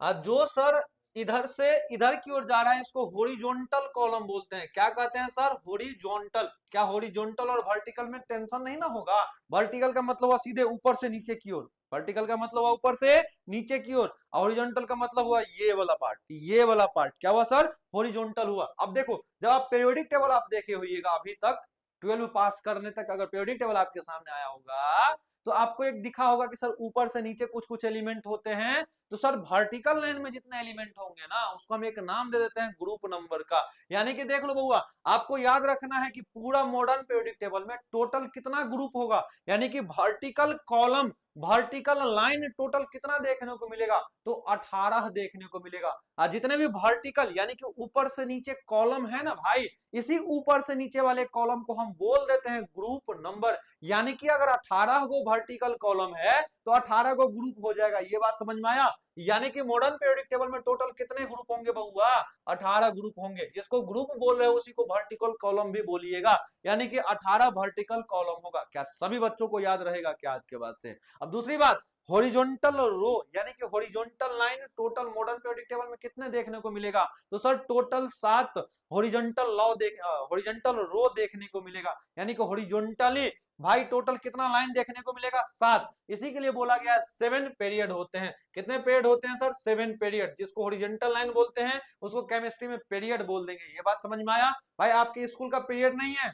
जो सर इधर से इधर की ओर जा रहा है, इसको हॉरिजॉन्टल कॉलम बोलते हैं। क्या कहते हैं सर? हॉरिजॉन्टल। क्या हॉरिजॉन्टल और वर्टिकल में टेंशन नहीं ना होगा? वर्टिकल का मतलब हुआ सीधे ऊपर से नीचे की ओर, वर्टिकल का मतलब हुआ ऊपर से नीचे की ओर, हॉरिजॉन्टल का मतलब हुआ ये वाला पार्ट, ये वाला पार्ट क्या हुआ सर? हॉरिजॉन्टल हुआ। अब देखो, जब आप पीरियोडिक टेबल आप देखे होइएगा अभी तक, 12 पास करने तक अगर पीरियोडिक टेबल आपके सामने आया होगा तो आपको एक दिखा होगा कि सर ऊपर से नीचे कुछ कुछ एलिमेंट होते हैं, तो सर वर्टिकल लाइन में जितने एलिमेंट होंगे ना उसको हम एक नाम दे देते हैं ग्रुप नंबर का। यानी कि देख लो बउआ, आपको याद रखना है कि पूरा मॉडर्न पीरियोडिक टेबल में टोटल कितना ग्रुप होगा, यानी कि vertical column vertical line total कितना देखने को मिलेगा, तो 18 देखने को मिलेगा। और जितने भी वर्टिकल यानी कि ऊपर से नीचे कॉलम है ना भाई, इसी ऊपर से नीचे वाले कॉलम को हम बोल देते हैं ग्रुप नंबर। यानी कि अगर 18 गो वर्टिकल कॉलम है तो 18 गो ग्रुप हो जाएगा। ये बात समझ में आया? यानी कि मॉडर्न पीरियोडिक टेबल में टोटल कितने ग्रुप होंगे बउआ? 18 ग्रुप होंगे। जिसको ग्रुप बोल रहे हो उसी को वर्टिकल कॉलम भी बोलिएगा, यानी कि 18 वर्टिकल कॉलम होगा। क्या सभी बच्चों को याद रहेगा क्या आज के बाद से? अब दूसरी बात, हॉरिजॉन्टल रो यानी कि horizontal line total modern periodic table में कितने देखने को मिलेगा, तो सर टोटल 7 हॉरिजॉन्टल रो देखने को मिलेगा। यानी कि हॉरिजॉन्टली भाई टोटल कितना लाइन देखने को मिलेगा? 7। इसी के लिए बोला गया है 7 पीरियड होते हैं। कितने पीरियड होते हैं सर? 7 पीरियड। जिसको हॉरिजॉन्टल लाइन बोलते हैं उसको केमिस्ट्री में पीरियड बोल देंगे। ये बात समझ में आया? भाई आपके स्कूल का पीरियड नहीं है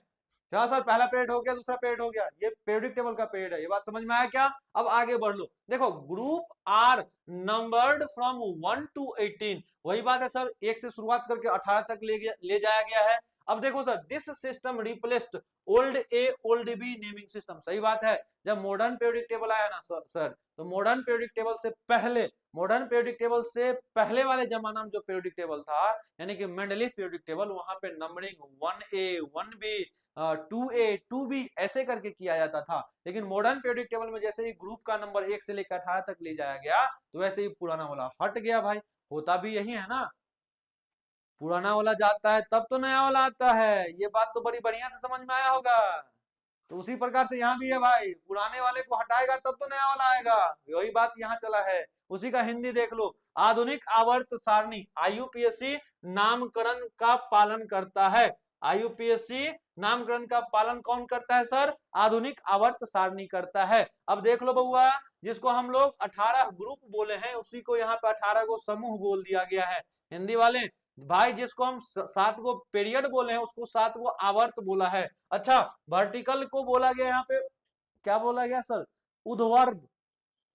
क्या सर? पहला पीरियड हो गया, दूसरा पीरियड हो गया, ये पीरियोडिक टेबल का पीरियड है। ये बात समझ में आया क्या? अब आगे बढ़ लो। देखो group are numbered from 1 to 18। वही बात है सर, 1 से शुरुआत करके 18 तक ले जाया गया है। अब देखो sir, this system replaced old A old B naming system. सही बात है। जब मॉडर्न पीरियोडिक टेबल आया ना सर, तो मॉडर्न पीरियोडिक टेबल से पहले वाले जमाना में जो पीरियोडिक टेबल था, यानी कि मेंडलीफ पीरियोडिक टेबल, वहां पे numbering 1A 1B 2A 2B ऐसे करके किया जाता था। लेकिन मॉडर्न पीरियोडिक टेबल में जैसे ही ग्रुप का नंबर 1 से लेकर 18 तक ले जाया गया, तो वैसे ही पुराना वाला हट गया भाई। होता भी यही है ना, पुराना वाला जाता है तब तो नया वाला आता है। ये बात तो बड़ी बढ़िया से समझ में आया होगा। तो उसी प्रकार से यहाँ भी है भाई, पुराने वाले को हटाएगा तब तो नया वाला आएगा। वही बात यहाँ चला है। उसी का हिंदी देख लो, आधुनिक आवर्त सारणी आईयूपीएससी नामकरण का पालन करता है। आईयूपीएससी नामकरण का पालन कौन करता है सर? आधुनिक आवर्त सारणी करता है। अब देख लो बउआ, जिसको हम लोग 18 ग्रुप बोले हैं उसी को यहाँ पे 18 को समूह बोल दिया गया है। हिंदी वाले भाई, जिसको हम 7 गो पीरियड बोले हैं उसको 7 गो आवर्त बोला है। अच्छा, वर्टिकल को बोला गया यहाँ पे, क्या बोला गया सर? ऊर्ध्वाधर,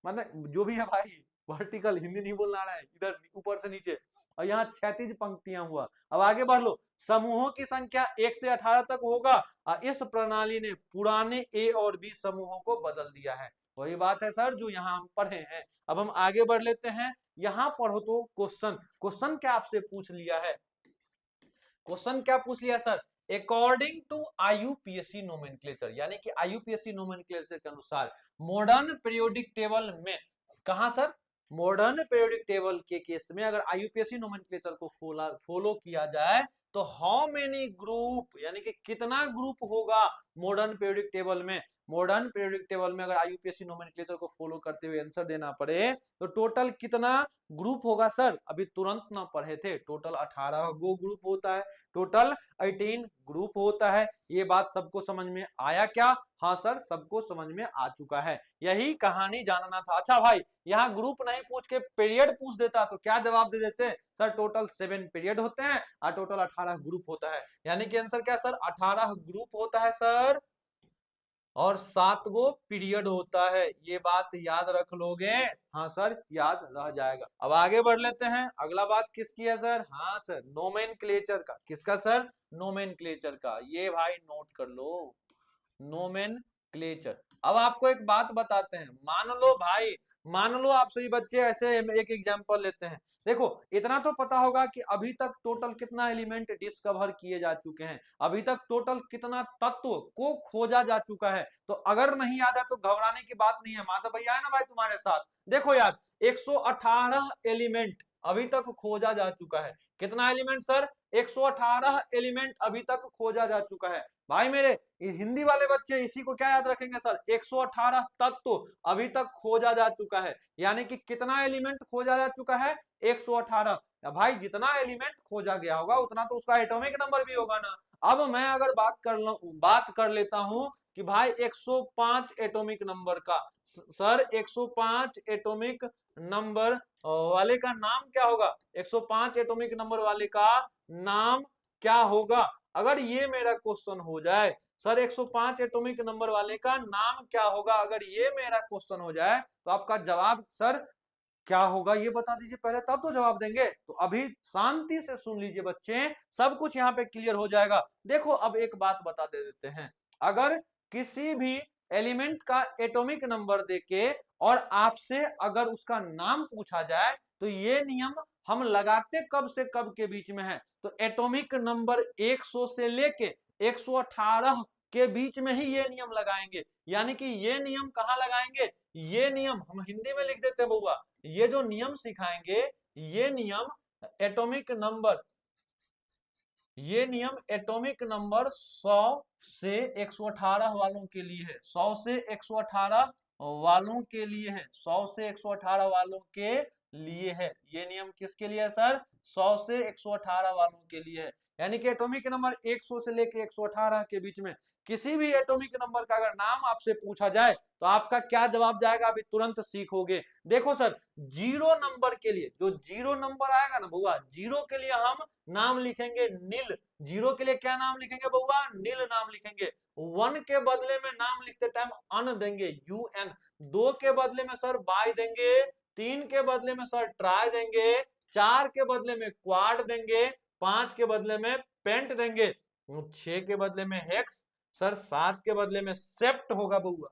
मतलब जो भी है भाई, वर्टिकल हिंदी नहीं बोलना रहा है, इधर ऊपर से नीचे, और यहाँ क्षैतिज पंक्तियां हुआ। अब आगे बढ़ लो, समूहों की संख्या 1 से 18 तक होगा। और इस प्रणाली ने पुराने ए और बी समूहों को बदल दिया है। वही बात है सर जो यहाँ हम पढ़े हैं। अब हम आगे बढ़ लेते हैं। यहाँ पढ़ो तो क्वेश्चन क्या आपसे पूछ लिया है? क्वेश्चन क्या पूछ लिया sir? According to IUPAC nomenclature, यानी कि आईयूपीएससी नोमेनक्लेचर के अनुसार मॉडर्न पीरियोडिक टेबल में, कहां सर? मॉडर्न पीरियोडिक टेबल के केस में अगर आईयूपीएससी नोमेनक्लेचर को फॉलो किया जाए तो हाउ मेनी ग्रुप, यानी कि कितना ग्रुप होगा मॉडर्न पीरियोडिक टेबल में? मॉडर्न पीरियोडिक टेबल में अगर आईयूपीएससी नोमेनक्लेचर को फॉलो करते हुए आंसर देना पड़े तो टोटल कितना ग्रुप होगा सर? अभी तुरंत ना पढ़े थे, टोटल 18 गो ग्रुप होता है, टोटल 18 ग्रुप होता है। ये बात सबको समझ में आया क्या? हाँ सर, सबको समझ में आ चुका है। यही कहानी जानना था। अच्छा भाई, यहाँ ग्रुप नहीं पूछ के पीरियड पूछ देता तो क्या जवाब दे देते? सर टोटल 7 पीरियड होते हैं और टोटल 18 ग्रुप होता है। यानी कि आंसर क्या सर? 18 ग्रुप होता है सर, और 7 गो पीरियड होता है। ये बात याद रख लोगे? हाँ सर, याद रह जाएगा। अब आगे बढ़ लेते हैं। अगला बात किसकी है सर? हाँ सर, नोमेनक्लेचर का। किसका सर? नोमेनक्लेचर का। ये भाई नोट कर लो, नोमेनक्लेचर। अब आपको एक बात बताते हैं। मान लो आप सभी बच्चे ऐसे एक एग्जांपल लेते हैं। देखो, इतना तो पता होगा कि अभी तक टोटल कितना एलिमेंट डिस्कवर किए जा चुके हैं, अभी तक टोटल कितना तत्व को खोजा जा चुका है। तो अगर नहीं याद है तो घबराने की बात नहीं है, माता भैया है ना भाई तुम्हारे साथ। देखो यार, 118 एलिमेंट अभी तक खोजा जा चुका है। कितना एलिमेंट सर? 118 एलिमेंट अभी तक खोजा जा चुका है। भाई मेरे हिंदी वाले बच्चे इसी को क्या याद रखेंगे सर? 118 तत्व अभी तक खोजा जा चुका है। यानी कि कितना एलिमेंट खोजा जा चुका है? 118। भाई जितना एलिमेंट खोजा गया होगा उतना तो उसका एटॉमिक नंबर भी होगा ना। अब मैं अगर बात कर लेता हूं कि भाई 105 एटॉमिक नंबर का, सर 105 एटॉमिक नंबर वाले का नाम क्या होगा? 105 एटॉमिक नंबर वाले का नाम क्या होगा? अगर ये मेरा क्वेश्चन हो जाए सर 105 एटॉमिक नंबर वाले का नाम क्या होगा? अगर ये मेरा क्वेश्चन हो जाए तो आपका जवाब सर क्या होगा ये बता दीजिए पहले, तब तो जवाब देंगे। तो अभी शांति से सुन लीजिए बच्चे, सब कुछ यहाँ पे क्लियर हो जाएगा। देखो अब एक बात बता दे देते हैं, अगर किसी भी एलिमेंट का एटॉमिक नंबर देके और आपसे अगर उसका नाम पूछा जाए तो ये नियम हम लगाते कब से कब के बीच में है? तो एटॉमिक नंबर 100 से लेके 118 के बीच में ही ये नियम लगाएंगे। यानी कि ये नियम कहाँ लगाएंगे? ये नियम हम हिंदी में लिख देते हैं बउआ, ये जो नियम सिखाएंगे ये नियम एटॉमिक नंबर, ये नियम एटॉमिक नंबर 100 से 118 वालों के लिए है, 100 से 118 वालों के लिए है, 100 से 118 वालों के लिए है। ये नियम किसके लिए है सर? 100 से 118 वालों के लिए है। यानी कि एटॉमिक नंबर 100 से लेके 118 के बीच में किसी भी एटॉमिक नंबर का अगर नाम आपसे पूछा जाए तो आपका क्या जवाब जाएगा? अभी तुरंत सीखोगे। देखो सर, जीरो नंबर के लिए, जो जीरो नंबर आएगा ना बउआ, जीरो के लिए हम नाम लिखेंगे नील। जीरो के लिए क्या नाम लिखेंगे बउआ? नील नाम लिखेंगे। वन के बदले में नाम लिखते टाइम अन देंगे, UN। दो के बदले में सर बाई देंगे, तीन के बदले में सर ट्राई देंगे, चार के बदले में क्वाड देंगे, पांच के बदले में पेंट देंगे, छह के बदले में हेक्स, सर सात के बदले में सेप्ट होगा बउआ,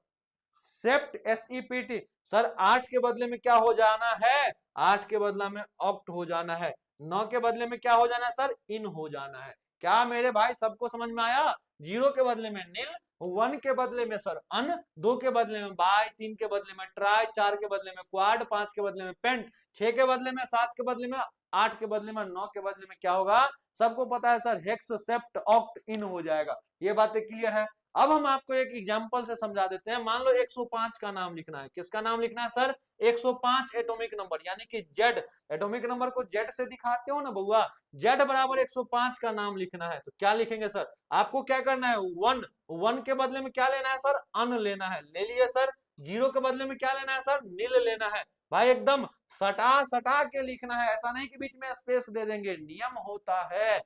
सेप्ट SEPT। सर आठ के बदले में क्या हो जाना है? आठ के बदला में ऑक्ट हो जाना है। नौ के बदले में क्या हो जाना है सर? इन हो जाना है। क्या मेरे भाई सबको समझ में आया? जीरो के बदले में नील, वन के बदले में सर अन, दो के बदले में बाय, तीन के बदले में ट्राई, चार के बदले में क्वाड, पांच के बदले में पेंट, छह के बदले में, सात के बदले में, आठ के बदले में, नौ के बदले में क्या होगा? सबको पता है सर, हेक्स सेप्ट ऑक्ट इन हो जाएगा। ये बातें क्लियर है? अब हम आपको एक एग्जांपल से समझा देते हैं। मान लो 105 का नाम लिखना है। किसका नाम लिखना है सर? 105 एटॉमिक नंबर, यानी कि जेड। एटॉमिक नंबर को जेड से दिखाते हो ना बउआ, जेड बराबर 105 का नाम लिखना है। तो क्या लिखेंगे सर? आपको क्या करना है? वन, वन के बदले में क्या लेना है सर? अन लेना है, ले लिए सर। जीरो के बदले में क्या लेना है सर? नील लेना है। भाई एकदम सटा सटा के लिखना है, ऐसा नहीं कि बीच में स्पेस दे देंगे, नियम होता है।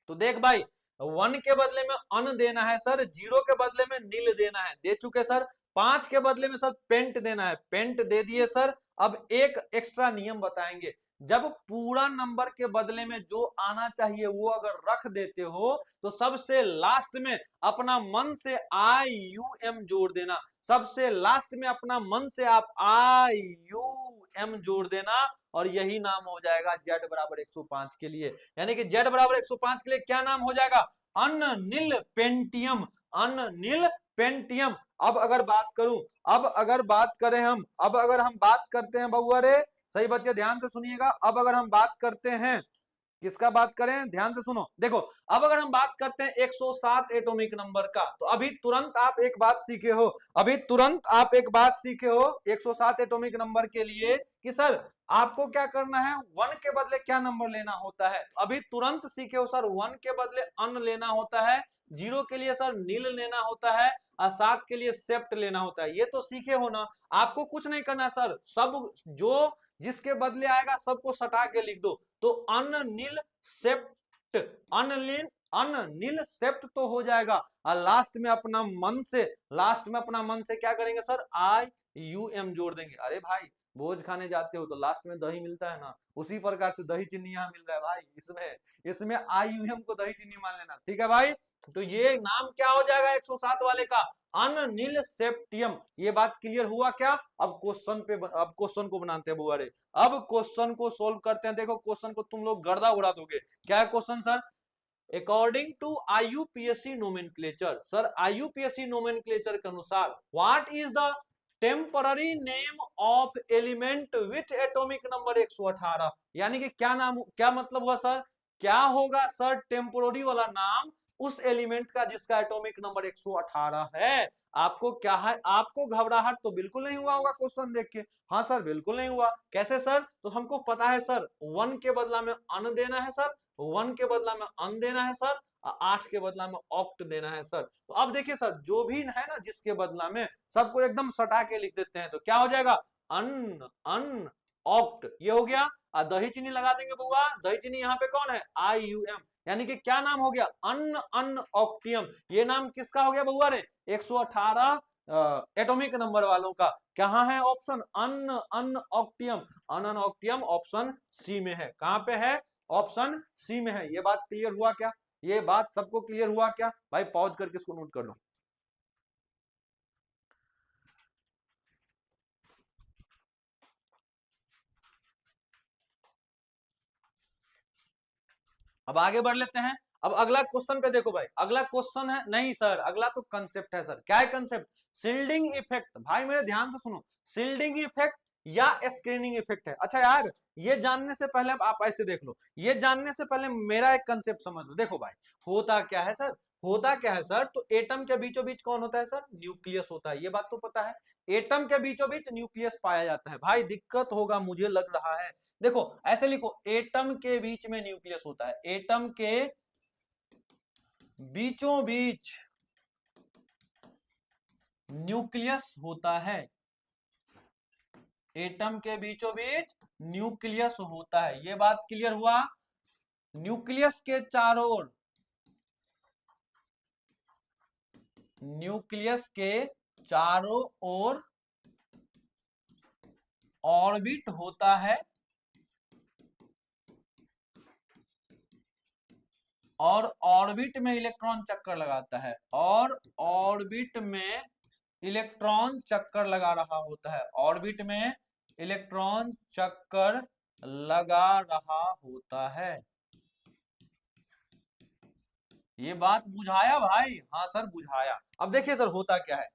तो देख भाई, वन के बदले में अन देना है सर, जीरो के बदले में नील देना है, दे चुके सर। पांच के बदले में सर पेंट देना है, पेंट दे दिए सर। अब एक एक्स्ट्रा नियम बताएंगे, जब पूरा नंबर के बदले में जो आना चाहिए वो अगर रख देते हो तो सबसे लास्ट में अपना मन से IUM जोड़ देना। सबसे लास्ट में अपना मन से आप IUM जोड़ देना और यही नाम हो जाएगा जेड बराबर 105 के लिए। यानी कि जेड बराबर 105 के लिए क्या नाम हो जाएगा? अननील पेंटियम, अननील पेंटियम। अब अगर बात करूं, अब अगर बात करें हम, अब अगर हम बात करते हैं बउआ रे, सही बच्चे ध्यान से सुनिएगा। अब अगर हम बात करते हैं, किसका बात करें? ध्यान से सुनो। देखो अब अगर हम बात करते हैं 107 एटॉमिक नंबर का, तो अभी तुरंत आप एक बात सीखे हो, अभी तुरंत आप एक बात सीखे हो 107 एटॉमिक नंबर के लिए कि सर आपको क्या करना है? वन के बदले क्या नंबर लेना होता है? अभी तुरंत सीखे हो सर, वन के बदले अन लेना होता है, जीरो के लिए सर नील लेना होता है और सात के लिए सेप्ट लेना होता है। ये तो सीखे हो ना? आपको कुछ नहीं करना सर, सब जो जिसके बदले आएगा सबको सटा के लिख दो। तो अननील सेप्ट, अननील अननील सेप्ट तो हो जाएगा और लास्ट में अपना मन से, लास्ट में अपना मन से क्या करेंगे सर? IUM जोड़ देंगे। अरे भाई भोज खाने जाते हो तो लास्ट में दही मिलता है ना, उसी प्रकार से दही चीनी यहाँ मिल रहा है भाई, इसमें IUM को दही चीनी मान लेना, ठीक है भाई? तो ये नाम क्या हो जाएगा 107 वाले का? अननील सेप्टियम। ये बात क्लियर हुआ क्या? अब क्वेश्चन पे, अब क्वेश्चन को बनाते हैं बुआरे, अब क्वेश्चन को सोल्व करते हैं। देखो क्वेश्चन को तुम लोग गर्दा उड़ा दोगे। क्या है question sir? According to IUPAC nomenclature, sir IUPAC nomenclature के अनुसार what is the temporary name of element with atomic number 118। यानी कि क्या नाम, क्या मतलब हुआ सर? क्या होगा सर टेम्पोररी वाला नाम उस एलिमेंट का जिसका एटॉमिक नंबर 118 है? आपको क्या है? आपको घबराहट तो बिल्कुल नहीं हुआ होगा क्वेश्चन देख के? हाँ सर बिल्कुल नहीं हुआ। कैसे सर? तो हमको पता है सर, वन के बदला में अन देना है सर, वन के बदला में अन देना है सर, आठ के बदला में ऑक्ट देना है सर। तो अब देखिए सर, जो भी है ना जिसके बदला में, सबको एकदम सटा के लिख देते हैं। तो क्या हो जाएगा? अन, अन, ऑक्ट, ये हो गया। दही चीनी लगा देंगे बुआ, दही चीनी यहाँ पे कौन है, IUM, यानी कि क्या नाम हो गया, अनऑक्टियम। ये नाम किसका हो गया बुआ रे, 118 एटॉमिक नंबर वालों का। कहाँ है ऑप्शन, अनऑक्टियम, अनऑक्टियम ऑप्शन सी में है। कहाँ पे है, ऑप्शन सी में है। ये बात क्लियर हुआ क्या, ये बात सबको क्लियर हुआ क्या भाई, पॉज करके इसको नोट कर लो। अब आगे बढ़ लेते हैं। अब अगला क्वेश्चन पे देखो भाई, अगला क्वेश्चन है, नहीं सर अगला तो कंसेप्ट है सर। क्या है कंसेप्ट, शिल्डिंग इफेक्ट। भाई मेरे ध्यान से सुनो, शिल्डिंग इफेक्ट या स्क्रीनिंग इफेक्ट है। अच्छा यार, ये जानने से पहले अब आप ऐसे देख लो, ये जानने से पहले मेरा एक कंसेप्ट समझ लो। देखो भाई, होता क्या है सर, होता क्या है सर, तो एटम के बीचों बीच कौन होता है सर, न्यूक्लियस होता है, ये बात तो पता है। एटम के बीचों बीच न्यूक्लियस पाया जाता है। भाई दिक्कत होगा मुझे लग रहा है, देखो ऐसे लिखो, एटम के बीच में न्यूक्लियस होता है, एटम के बीचों बीच न्यूक्लियस होता है, एटम के बीचों बीच न्यूक्लियस होता है। ये बात क्लियर हुआ। न्यूक्लियस के चारों ओर, न्यूक्लियस के चारों ओर ऑर्बिट होता है, और ऑर्बिट में इलेक्ट्रॉन चक्कर लगाता है, और ऑर्बिट में इलेक्ट्रॉन चक्कर लगा रहा होता है, ऑर्बिट में इलेक्ट्रॉन चक्कर लगा रहा होता है। ये बात बुझाया भाई, हाँ सर बुझाया। अब देखिए सर होता क्या है,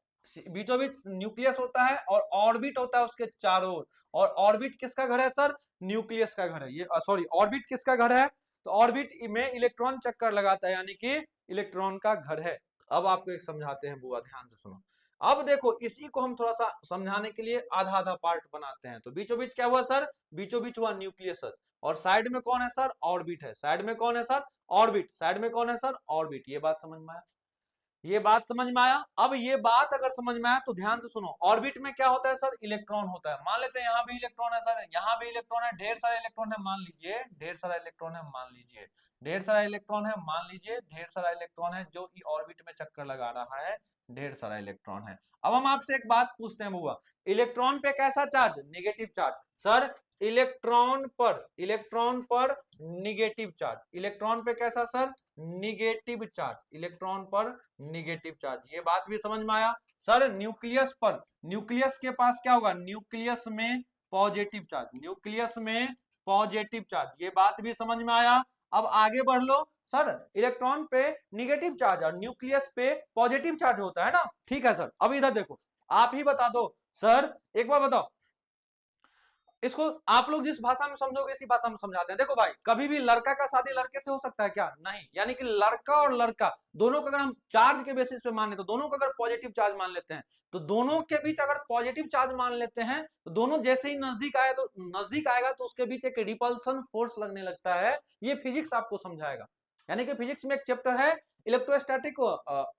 बीचों बीच न्यूक्लियस होता है और ऑर्बिट होता है उसके चारों ओर। और ऑर्बिट किसका घर है सर, न्यूक्लियस का घर है। ये सॉरी, ऑर्बिट किसका घर है, तो ऑर्बिट में इलेक्ट्रॉन चक्कर लगाता है, यानी कि इलेक्ट्रॉन का घर है। अब आपको एक समझाते हैं बुआ, ध्यान से सुनो। अब देखो इसी को हम थोड़ा सा समझाने के लिए आधा आधा पार्ट बनाते हैं। तो बीचों बीच क्या हुआ सर, बीचों बीच हुआ न्यूक्लियस, और साइड में कौन है सर, ऑर्बिट है। साइड में कौन है सर, ऑर्बिट। साइड में कौन है सर, ऑर्बिट। ये बात समझ में आया, ये बात समझ में आया। अब ये बात अगर समझ में आया तो ध्यान से सुनो, ऑर्बिट में क्या होता है सर, इलेक्ट्रॉन होता है। मान लेते हैं यहाँ भी इलेक्ट्रॉन है सर, यहाँ भी इलेक्ट्रॉन है, ढेर सारे इलेक्ट्रॉन है मान लीजिए, ढेर सारा इलेक्ट्रॉन है मान लीजिए, ढेर सारा इलेक्ट्रॉन है मान लीजिए, ढेर सारा इलेक्ट्रॉन है जो ऑर्बिट में चक्कर लगा रहा है, ढेर सारा इलेक्ट्रॉन है। अब हम आपसे एक बात पूछते हैं बुआ, इलेक्ट्रॉन पे कैसा charge, negative charge. Sir electron पर, इलेक्ट्रॉन पर निगेटिव चार्ज, इलेक्ट्रॉन पे कैसा सर, निगेटिव चार्ज, इलेक्ट्रॉन पर निगेटिव चार्ज। ये बात भी समझ में आया। सर न्यूक्लियस पर, न्यूक्लियस के पास क्या होगा, न्यूक्लियस में पॉजिटिव चार्ज, न्यूक्लियस में पॉजिटिव चार्ज। ये बात भी समझ में आया। अब आगे बढ़ लो, सर इलेक्ट्रॉन पे निगेटिव चार्ज और न्यूक्लियस पे पॉजिटिव चार्ज होता है ना, ठीक है सर। अब इधर देखो, आप ही बता दो सर, एक बार बताओ, इसको आप लोग जिस भाषा में समझोगे इसी भाषा में समझाते हैं। देखो भाई, कभी भी लड़का का शादी लड़के से हो सकता है क्या, नहीं। यानी कि लड़का और लड़का दोनों को अगर हम चार्ज के बेसिस पे मान लेते, तो दोनों को अगर पॉजिटिव चार्ज मान लेते हैं, तो दोनों के बीच अगर पॉजिटिव चार्ज मान लेते हैं, तो दोनों जैसे ही नजदीक आए, तो नजदीक आएगा तो उसके बीच एक रिपल्सन फोर्स लगने लगता है। ये फिजिक्स आपको समझाएगा। यानी कि फिजिक्स में एक चैप्टर है इलेक्ट्रोस्टैटिक,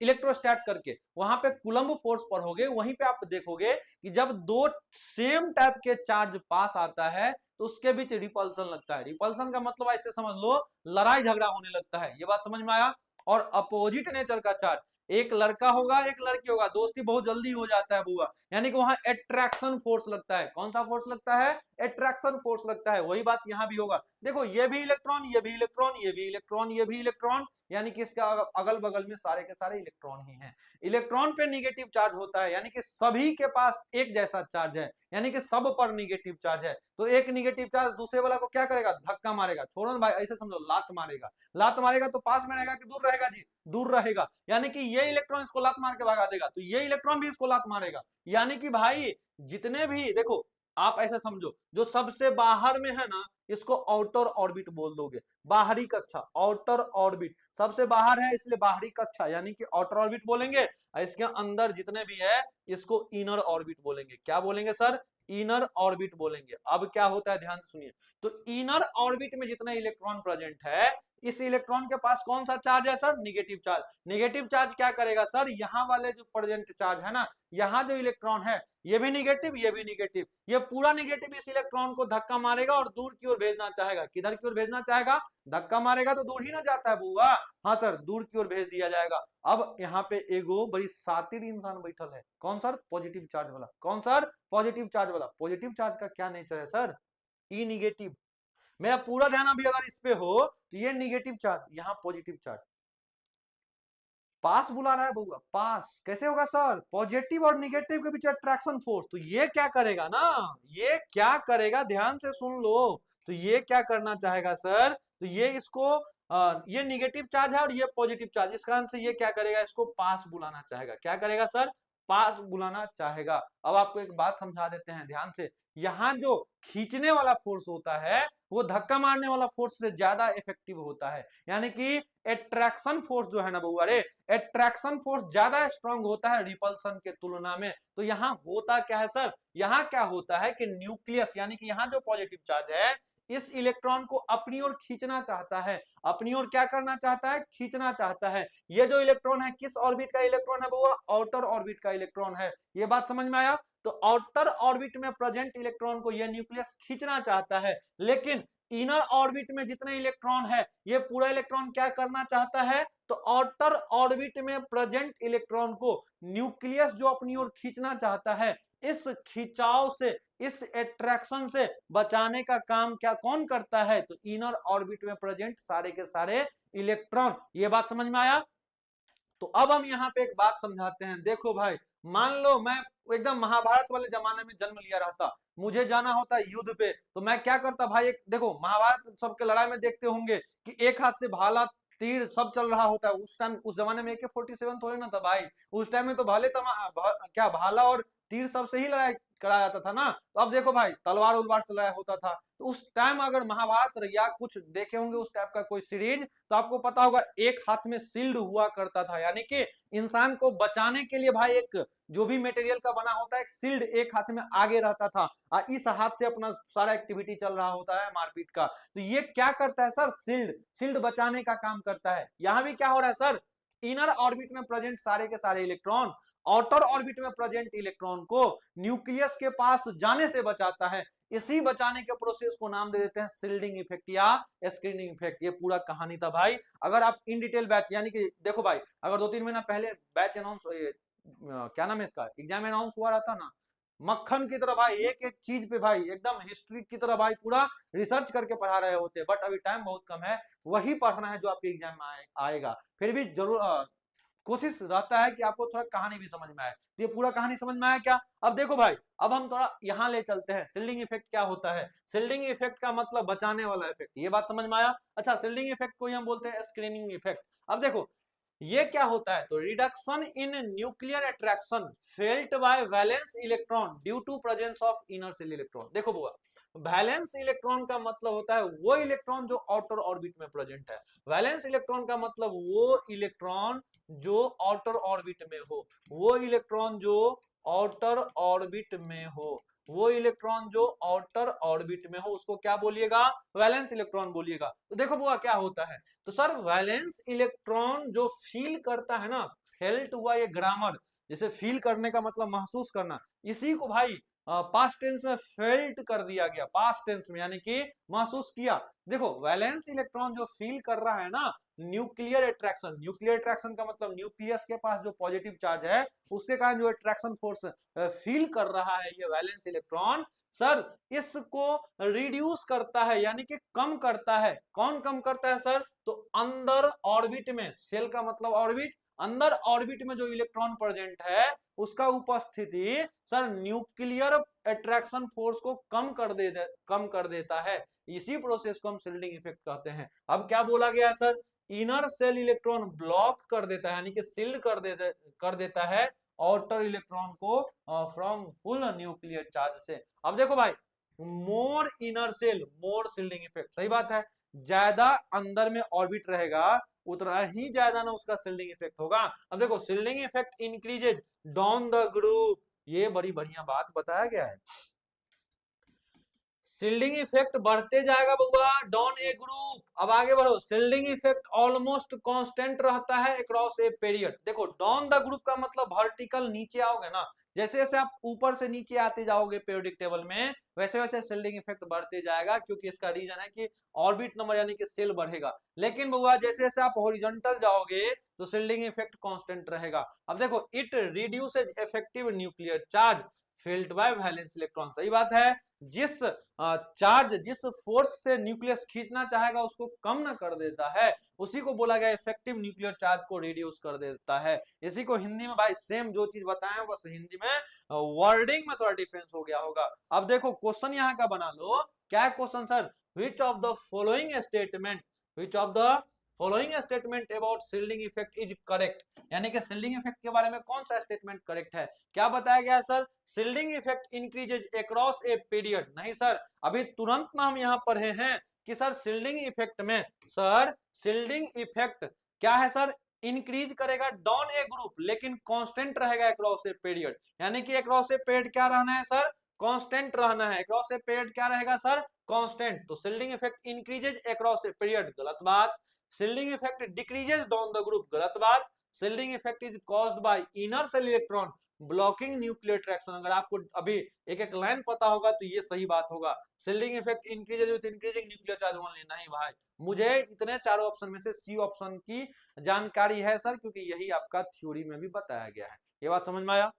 इलेक्ट्रोस्टैट करके, वहां पे कूलम्ब फोर्स पढ़ोगे, वहीं पे आप देखोगे कि जब दो सेम टाइप के चार्ज पास आता है तो उसके बीच रिपल्सन लगता है। रिपल्सन का मतलब ऐसे समझ लो, लड़ाई झगड़ा होने लगता है। ये बात समझ में आया। और अपोजिट नेचर का चार्ज, एक लड़का होगा एक लड़की होगा, दोस्ती बहुत जल्दी हो जाता है बुआ, यानी कि वहां अट्रैक्शन फोर्स लगता है। कौन सा फोर्स लगता है, अट्रैक्शन फोर्स लगता है। वही बात यहां भी होगा। देखो ये भी इलेक्ट्रॉन, ये भी इलेक्ट्रॉन, ये भी इलेक्ट्रॉन, ये भी इलेक्ट्रॉन, यानी कि इसका अगल बगल में सारे के सारे इलेक्ट्रॉन ही हैं। इलेक्ट्रॉन पे निगेटिव चार्ज होता है, यानी कि सभी के पास एक जैसा चार्ज है, यानी कि सब पर निगेटिव चार्ज है। तो एक निगेटिव चार्ज दूसरे वाला को क्या करेगा, धक्का मारेगा। छोड़ो ना भाई, ऐसे समझो, लात मारेगा। लात मारेगा तो पास में रहेगा कि दूर रहेगा जी, दूर रहेगा। यानी कि ये इलेक्ट्रॉन इसको लात मार के भगा देगा, तो ये इलेक्ट्रॉन भी इसको लात मारेगा। यानी कि भाई जितने भी, देखो आप ऐसा समझो, जो सबसे बाहर में है ना, इसको आउटर ऑर्बिट बोल दोगे, बाहरी कक्षा, आउटर ऑर्बिट। सबसे बाहर है इसलिए बाहरी कक्षा, यानी कि आउटर ऑर्बिट बोलेंगे। इसके अंदर जितने भी है इसको इनर ऑर्बिट बोलेंगे। क्या बोलेंगे सर, इनर ऑर्बिट बोलेंगे। अब क्या होता है ध्यान से सुनिए, तो इनर ऑर्बिट में जितना इलेक्ट्रॉन प्रेजेंट है, इस इलेक्ट्रॉन के पास कौन सा चार्ज है sir, negative charge. Negative charge क्या करेगा सर, यहाँ वाले जो प्रेजेंट चार्ज है ना, यहाँ जो इलेक्ट्रॉन है ये भी निगेटिव, ये भी निगेटिव, ये पूरा निगेटिव इस इलेक्ट्रॉन को धक्का मारेगा और दूर की ओर भेजना चाहेगा। किधर की ओर भेजना चाहेगा, धक्का मारेगा तो दूर ही ना जाता है बुआ, हाँ सर, दूर की ओर भेज दिया जाएगा। अब यहाँ पे एगो बड़ी सातिर इंसान बैठल है, कौन सर, पॉजिटिव चार्ज वाला। कौन सर, पॉजिटिव चार्ज वाला। पॉजिटिव चार्ज का क्या नेचर है सर, ई निगेटिव। मेरा पूरा ध्यान अभी अगर इस पे हो तो ये निगेटिव चार्ज, यहाँ पॉजिटिव चार्ज, पास बुला रहा है बउआ, पास कैसे होगा सर, पॉजिटिव और निगेटिव के बीच अट्रैक्शन फोर्स। तो ये क्या करेगा ना, ये क्या करेगा, ध्यान से सुन लो, तो ये क्या करना चाहेगा सर, तो ये इसको ये निगेटिव चार्ज है और ये पॉजिटिव चार्ज, इस कारण से ये क्या करेगा, इसको पास बुलाना चाहेगा। क्या करेगा सर, पास बुलाना चाहेगा। अब आपको एक बात समझा देते हैं ध्यान से, यहाँ जो खींचने वाला फोर्स होता है वो धक्का मारने वाला फोर्स से ज्यादा इफेक्टिव होता है, यानी कि अट्रैक्शन फोर्स जो है ना बउआ रे, अट्रैक्शन फोर्स ज्यादा स्ट्रांग होता है रिपल्सन के तुलना में। तो यहाँ होता क्या है सर, यहाँ क्या होता है कि न्यूक्लियस, यानी कि यहाँ जो पॉजिटिव चार्ज है इस इलेक्ट्रॉन को अपनी ओर खींचना चाहता है, अपनी ओर क्या करना चाहता है, खींचना चाहता है। ये जो इलेक्ट्रॉन है किस ऑर्बिट का इलेक्ट्रॉन है बउआ, आउटर ऑर्बिट का इलेक्ट्रॉन है। ये बात समझ में आया, तो आउटर ऑर्बिट में प्रेजेंट इलेक्ट्रॉन को यह न्यूक्लियस खींचना चाहता है, लेकिन इनर ऑर्बिट में जितने इलेक्ट्रॉन है ये पूरा इलेक्ट्रॉन क्या करना चाहता है, तो आउटर ऑर्बिट में प्रेजेंट इलेक्ट्रॉन को न्यूक्लियस जो अपनी ओर खींचना चाहता है, इस खिंचाव से, इस अट्रैक्शन से बचाने का काम क्या कौन करता है, तो इनर ऑर्बिट में प्रेजेंट सारे के सारे इलेक्ट्रॉन। ये बात समझ में आया। तो अब हम यहाँ पे एक बात समझाते हैं, देखो भाई, मान लो मैं एकदम महाभारत वाले जमाने में जन्म लिया रहता, मुझे जाना होता युद्ध पे, तो मैं क्या करता भाई, एक देखो महाभारत सबके लड़ाई में देखते होंगे कि एक हाथ से भाला तीर सब चल रहा होता है। उस टाइम उस जमाने में AK-47 थोड़ी ना था भाई, उस टाइम में तो क्या भाला और तीर सबसे ही लड़ाई कराया जाता था ना। तो अब देखो भाई तलवार उलवार से लड़ाई होता था। तो उस टाइम अगर महाभारत या कुछ देखे होंगे उस टाइप का कोई सीरीज, तो आपको पता होगा एक हाथ में शील्ड हुआ करता था, यानी कि इंसान को बचाने के लिए भाई एक जो भी मटेरियल का बना होता है एक शील्ड एक हाथ में आगे रहता था, और इस हाथ से अपना सारा एक्टिविटी चल रहा होता है मारपीट का। तो ये क्या करता है सर, शील्ड बचाने का काम करता है। यहां भी क्या हो रहा है सर, इनर ऑर्बिट में प्रेजेंट सारे के सारे इलेक्ट्रॉन आउटर ऑर्बिट में प्रेजेंट इलेक्ट्रॉन को न्यूक्लियस के पास जाने से बचाता है। इसी बचाने के प्रोसेस को नाम दे देते हैं शील्डिंग इफेक्ट या स्क्रीनिंग इफेक्ट। ये पूरा कहानी था भाई। अगर आप इन डिटेल बैच, यानी कि देखो भाई अगर 2-3 महीना पहले बैच अनाउंस, क्या नाम है इसका, एग्जाम अनाउंस हुआ रहता ना, मक्खन की तरह भाई एक एक चीज पे भाई एकदम हिस्ट्री की तरह भाई पूरा रिसर्च करके पढ़ा रहे होते। बट अभी टाइम बहुत कम है, वही पढ़ना है जो आपके एग्जाम में आएगा। फिर भी जरूर कोशिश रहता है कि आपको थोड़ा कहानी भी समझ में आए। तो ये पूरा कहानी समझ में आया क्या। अब देखो भाई, अब हम थोड़ा यहाँ ले चलते हैं, शील्डिंग इफेक्ट क्या होता है। शील्डिंग इफेक्ट का मतलब बचाने वाला इफेक्ट, ये बात समझ में आया। अच्छा, शील्डिंग इफेक्ट को ही हम बोलते हैं स्क्रीनिंग इफेक्ट। अब देखो ये क्या होता है, तो reduction in nuclear attraction felt by valence electron due to presence of inner shell electron. देखो बुआ, वैलेंस इलेक्ट्रॉन का मतलब होता है वो इलेक्ट्रॉन जो आउटर ऑर्बिट में प्रेजेंट है। वैलेंस इलेक्ट्रॉन का मतलब वो इलेक्ट्रॉन जो आउटर ऑर्बिट में हो, वो इलेक्ट्रॉन जो आउटर ऑर्बिट में हो, वो इलेक्ट्रॉन जो आउटर ऑर्बिट में हो उसको क्या बोलिएगा, वैलेंस इलेक्ट्रॉन बोलिएगा। तो देखो बुआ क्या होता है, तो सर वैलेंस इलेक्ट्रॉन जो फील करता है ना, फेल्ट हुआ ये ग्रामर, जैसे फील करने का मतलब महसूस करना, इसी को भाई पास्ट टेंस में फेल्ट कर दिया गया, पास्ट टेंस में, यानी कि महसूस किया। देखो वैलेंस इलेक्ट्रॉन जो फील कर रहा है ना न्यूक्लियर अट्रैक्शन, न्यूक्लियर अट्रैक्शन का मतलब न्यूक्लियस के पास जो पॉजिटिव चार्ज है उसके कारण जो अट्रैक्शन फोर्स फील कर रहा है ये वैलेंस इलेक्ट्रॉन, सर इसको रिड्यूस करता है, यानी कि कम करता है। कौन कम करता है सर, तो अंदर ऑर्बिट में, सेल का मतलब ऑर्बिट, अंदर ऑर्बिट में जो इलेक्ट्रॉन प्रेजेंट है उसका उपस्थिति सर न्यूक्लियर अट्रैक्शन फोर्स को कम कर देता है। इसी प्रोसेस को हम शील्डिंग इफेक्ट कहते हैं। अब क्या बोला गया है sir, inner cell electron block कर देता है, यानी कि शील्ड कर देता है आउटर इलेक्ट्रॉन को फ्रॉम फुल न्यूक्लियर चार्ज से। अब देखो भाई, मोर इनर सेल मोर शील्डिंग इफेक्ट, सही बात है, ज्यादा अंदर में ऑर्बिट रहेगा उतना ही ज्यादा ना उसका शील्डिंग इफेक्ट होगा। अब देखो shielding effect increases down the group, ये बड़ी बढ़िया बात बताया गया है। शिल्डिंग इफेक्ट बढ़ते जाएगा बउआ डॉन ए ग्रुप। अब आगे बढ़ो, शिल्डिंग इफेक्ट ऑलमोस्ट कांस्टेंट रहता है अक्रॉस ए पीरियड। देखो डॉन द ग्रुप का मतलब वर्टिकल नीचे आओगे ना, जैसे जैसे आप ऊपर से नीचे आते जाओगे पीरियोडिक टेबल में, वैसे वैसे शिल्डिंग इफेक्ट बढ़ते जाएगा, क्योंकि इसका रीजन है कि ऑर्बिट नंबर यानी कि सेल बढ़ेगा। लेकिन बउआ जैसे जैसे आप हॉरिजॉन्टल जाओगे तो शिल्डिंग इफेक्ट कांस्टेंट रहेगा। अब देखो, it reduces effective nuclear charge felt by valence electron. सही बात है, जिस चार्ज जिस फोर्स से न्यूक्लियस खींचना चाहेगा उसको कम ना कर देता है, उसी को बोला गया इफेक्टिव न्यूक्लियर चार्ज को रिड्यूस कर देता है। इसी को हिंदी में भाई सेम जो चीज बताएं बस हिंदी में वर्डिंग में थोड़ा डिफरेंस हो गया होगा। अब देखो क्वेश्चन यहाँ का बना लो, क्या question sir, which of the following statement, which of the following statement about shielding effect is correct, यानी कि शिल्डिंग इफेक्ट के बारे में कौन सा स्टेटमेंट करेक्ट है। क्या बताया गया है sir, shielding effect increases across a period. नहीं सर, अभी तुरंत ना हम यहाँ पढ़े हैं कि सर शिल्डिंग इफेक्ट में, सर शिल्डिंग इफेक्ट क्या है सर, इंक्रीज करेगा डॉन ए ग्रुप, लेकिन कांस्टेंट रहेगा अक्रॉस ए पीरियड। यानी कि अक्रॉस ए पीरियड क्या रहना है सर, कांस्टेंट रहना है। अक्रॉस ए पीरियड क्या रहेगा सर, कांस्टेंट। तो shielding effect increases across a period, गलत बात। Shielding effect decreases down the group, गलत बात। Shielding effect is caused by inner cell electron blocking nuclear traction. अगर आपको अभी एक एक लाइन पता होगा तो ये सही बात होगा। Shielding effect increases with increasing nuclear charge only. नहीं भाई, मुझे इतने चारों ऑप्शन में से सी ऑप्शन की जानकारी है सर, क्योंकि यही आपका थ्योरी में भी बताया गया है। ये बात समझ में आया।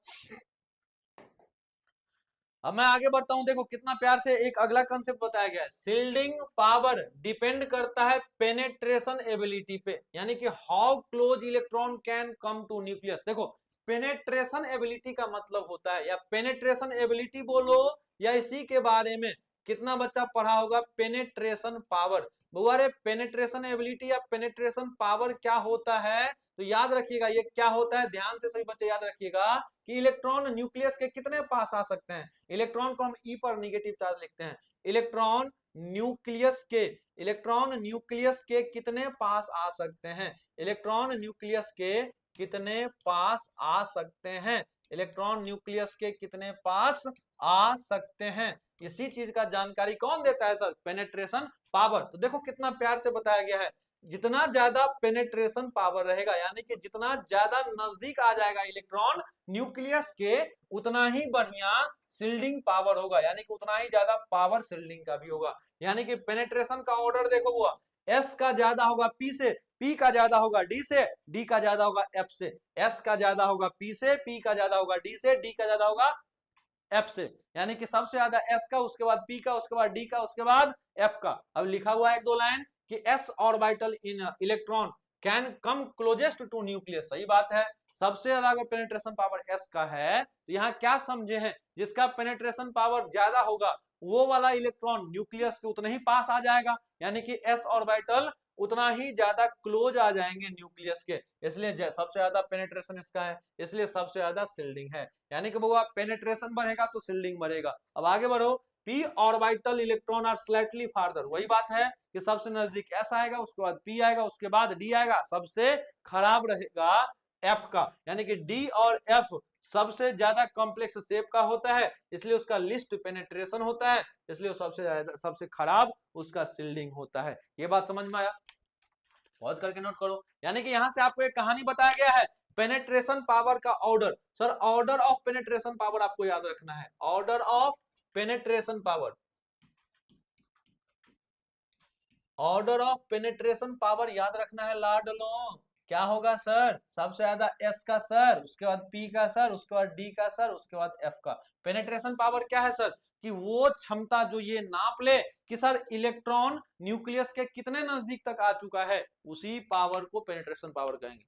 अब मैं आगे बढ़ता हूं, देखो कितना प्यार से एक अगला कंसेप्ट बताया गया है, शिल्डिंग पावर डिपेंड करता है पेनेट्रेशन एबिलिटी पे, यानी कि how close electron can come to nucleus. देखो पेनेट्रेशन एबिलिटी का मतलब होता है, या पेनेट्रेशन एबिलिटी बोलो या इसी के बारे में कितना बच्चा पढ़ा होगा, पेनेट्रेशन पावर। बुआ पेनेट्रेशन एबिलिटी या पेनेट्रेशन पावर क्या होता है, तो याद रखिएगा ये क्या होता है, ध्यान से सही बच्चे याद रखिएगा कि इलेक्ट्रॉन न्यूक्लियस के कितने पास आ सकते हैं। इलेक्ट्रॉन को हम ई पर नेगेटिव चार्ज लिखते हैं। इलेक्ट्रॉन न्यूक्लियस के, इलेक्ट्रॉन न्यूक्लियस के कितने पास आ सकते हैं, इलेक्ट्रॉन न्यूक्लियस के कितने पास आ सकते हैं, इलेक्ट्रॉन न्यूक्लियस के कितने पास आ सकते हैं। इसी चीज का जानकारी कौन देता है सर, पेनेट्रेशन पावर। तो देखो कितना प्यार से बताया गया है, जितना ज्यादा पेनेट्रेशन पावर रहेगा, यानी कि जितना ज्यादा नजदीक आ जाएगा इलेक्ट्रॉन न्यूक्लियस के, उतना ही बढ़िया शिल्डिंग पावर होगा, यानी कि उतना ही ज्यादा पावर शिल्डिंग का भी होगा। यानी कि पेनेट्रेशन का ऑर्डर देखो वो एस का ज्यादा होगा पी से, पी का ज्यादा होगा डी से, डी का ज्यादा होगा एफ से। एस का ज्यादा होगा पी से, पी का ज्यादा होगा डी से, डी का ज्यादा होगा एफ से। यानी कि सबसे ज्यादा एस का, उसके बाद पी का, उसके बाद डी का, उसके बाद एफ का। अब लिखा हुआ है एक दो लाइन कि s orbital in electron can come closest to nucleus. सही बात है, सबसे ज्यादा अगर पेनिट्रेशन पावर एस का है तो यहाँ क्या समझे हैं, जिसका पेनिट्रेशन पावर ज्यादा होगा वो वाला इलेक्ट्रॉन न्यूक्लियस के उतने ही पास आ जाएगा, यानी कि एस ऑर्बिटल उतना ही ज्यादा क्लोज आ जाएंगे न्यूक्लियस के, इसलिए सबसे ज्यादा पेनिट्रेशन इसका है, इसलिए सबसे ज्यादा शिल्डिंग है। यानी कि वो पेनिट्रेशन बढ़ेगा तो शिल्डिंग बढ़ेगा। अब आगे बढ़ो, p orbital electron are slightly farther, वही बात है कि सबसे नजदीक एस आएगा, उसके बाद पी आएगा, उसके बाद डी आएगा, सबसे खराब रहेगा एफ का, यानी कि डी और एफ सबसे ज्यादा कॉम्प्लेक्स शेप का होता है, इसलिए उसका लिस्ट पेनिट्रेशन होता है, इसलिए सबसे ज्यादा सबसे खराब उसका शिल्डिंग होता है। ये बात समझ में आया, पॉज करके नोट करो। यानी कि यहां से आपको एक कहानी बताया गया है, पेनेट्रेशन पावर का order. Sir order of penetration power आपको याद रखना है, order of penetration power, order of penetration power याद रखना है लाडलो। क्या होगा सर, सबसे ज्यादा एस का सर, उसके बाद पी का सर, उसके बाद डी का सर, उसके बाद एफ का। पेनेट्रेशन पावर क्या है सर, कि वो क्षमता जो ये नाप ले कि सर इलेक्ट्रॉन न्यूक्लियस के कितने नजदीक तक आ चुका है, उसी पावर को पेनिट्रेशन पावर कहेंगे।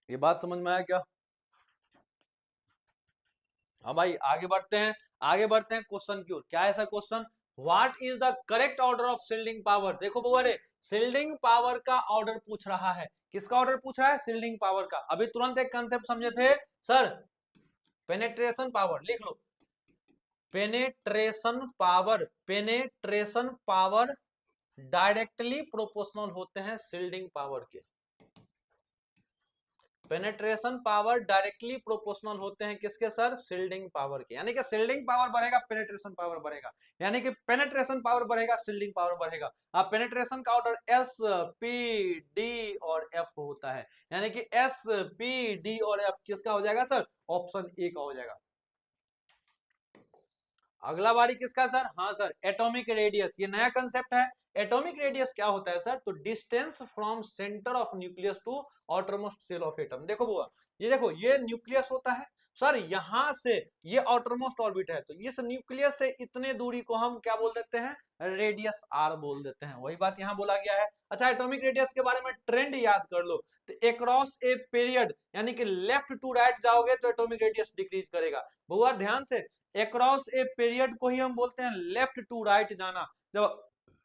ये बात समझ में आया क्या। हाँ भाई आगे बढ़ते हैं, आगे बढ़ते हैं क्वेश्चन की ओर। क्या है sir question, what is the correct order of shielding power. देखो बउआ शिल्डिंग पावर का ऑर्डर पूछ रहा है, किसका ऑर्डर पूछ रहा है, शिल्डिंग पावर का। अभी तुरंत एक कंसेप्ट समझे थे सर, पेनेट्रेशन पावर लिख लो, penetration power, penetration power directly proportional होते हैं शिल्डिंग पावर के। पेनेट्रेशन पावर डायरेक्टली प्रोपोर्शनल होते हैं किसके सर, शील्डिंग पावर के। यानी कि शील्डिंग पावर बढ़ेगा, पेनेट्रेशन पावर बढ़ेगा, यानी कि पेनेट्रेशन पावर बढ़ेगा, शील्डिंग पावर बढ़ेगा। अब पेनेट्रेशन का ऑर्डर एस, पी, डी और एफ होता है, यानी कि एस, पी, डी और एफ किसका हो जाएगा सर, ऑप्शन ए का हो जाएगा। अगला बारी किसका सर, हाँ सर, एटॉमिक रेडियस। ये नया कंसेप्ट है। एटॉमिक रेडियस क्या होता है सर, तो distance from centre of nucleus to outermost shell of atom. देखो बुआ, ये देखो, ये न्यूक्लियस होता है सर, यहां से ये आउटरमोस्ट ऑर्बिट है, तो इस न्यूक्लियस से इतने दूरी को हम क्या बोल देते हैं, रेडियस आर बोल देते हैं। वही बात यहाँ बोला गया है। अच्छा, एटॉमिक रेडियस के बारे में ट्रेंड याद कर लो, तो अक्रॉस ए पीरियड, यानी कि लेफ्ट टू राइट जाओगे तो एटॉमिक रेडियस डिक्रीज करेगा। बुआ ध्यान से, अक्रॉस ए पीरियड को ही हम बोलते हैं लेफ्ट टू राइट जाना। जब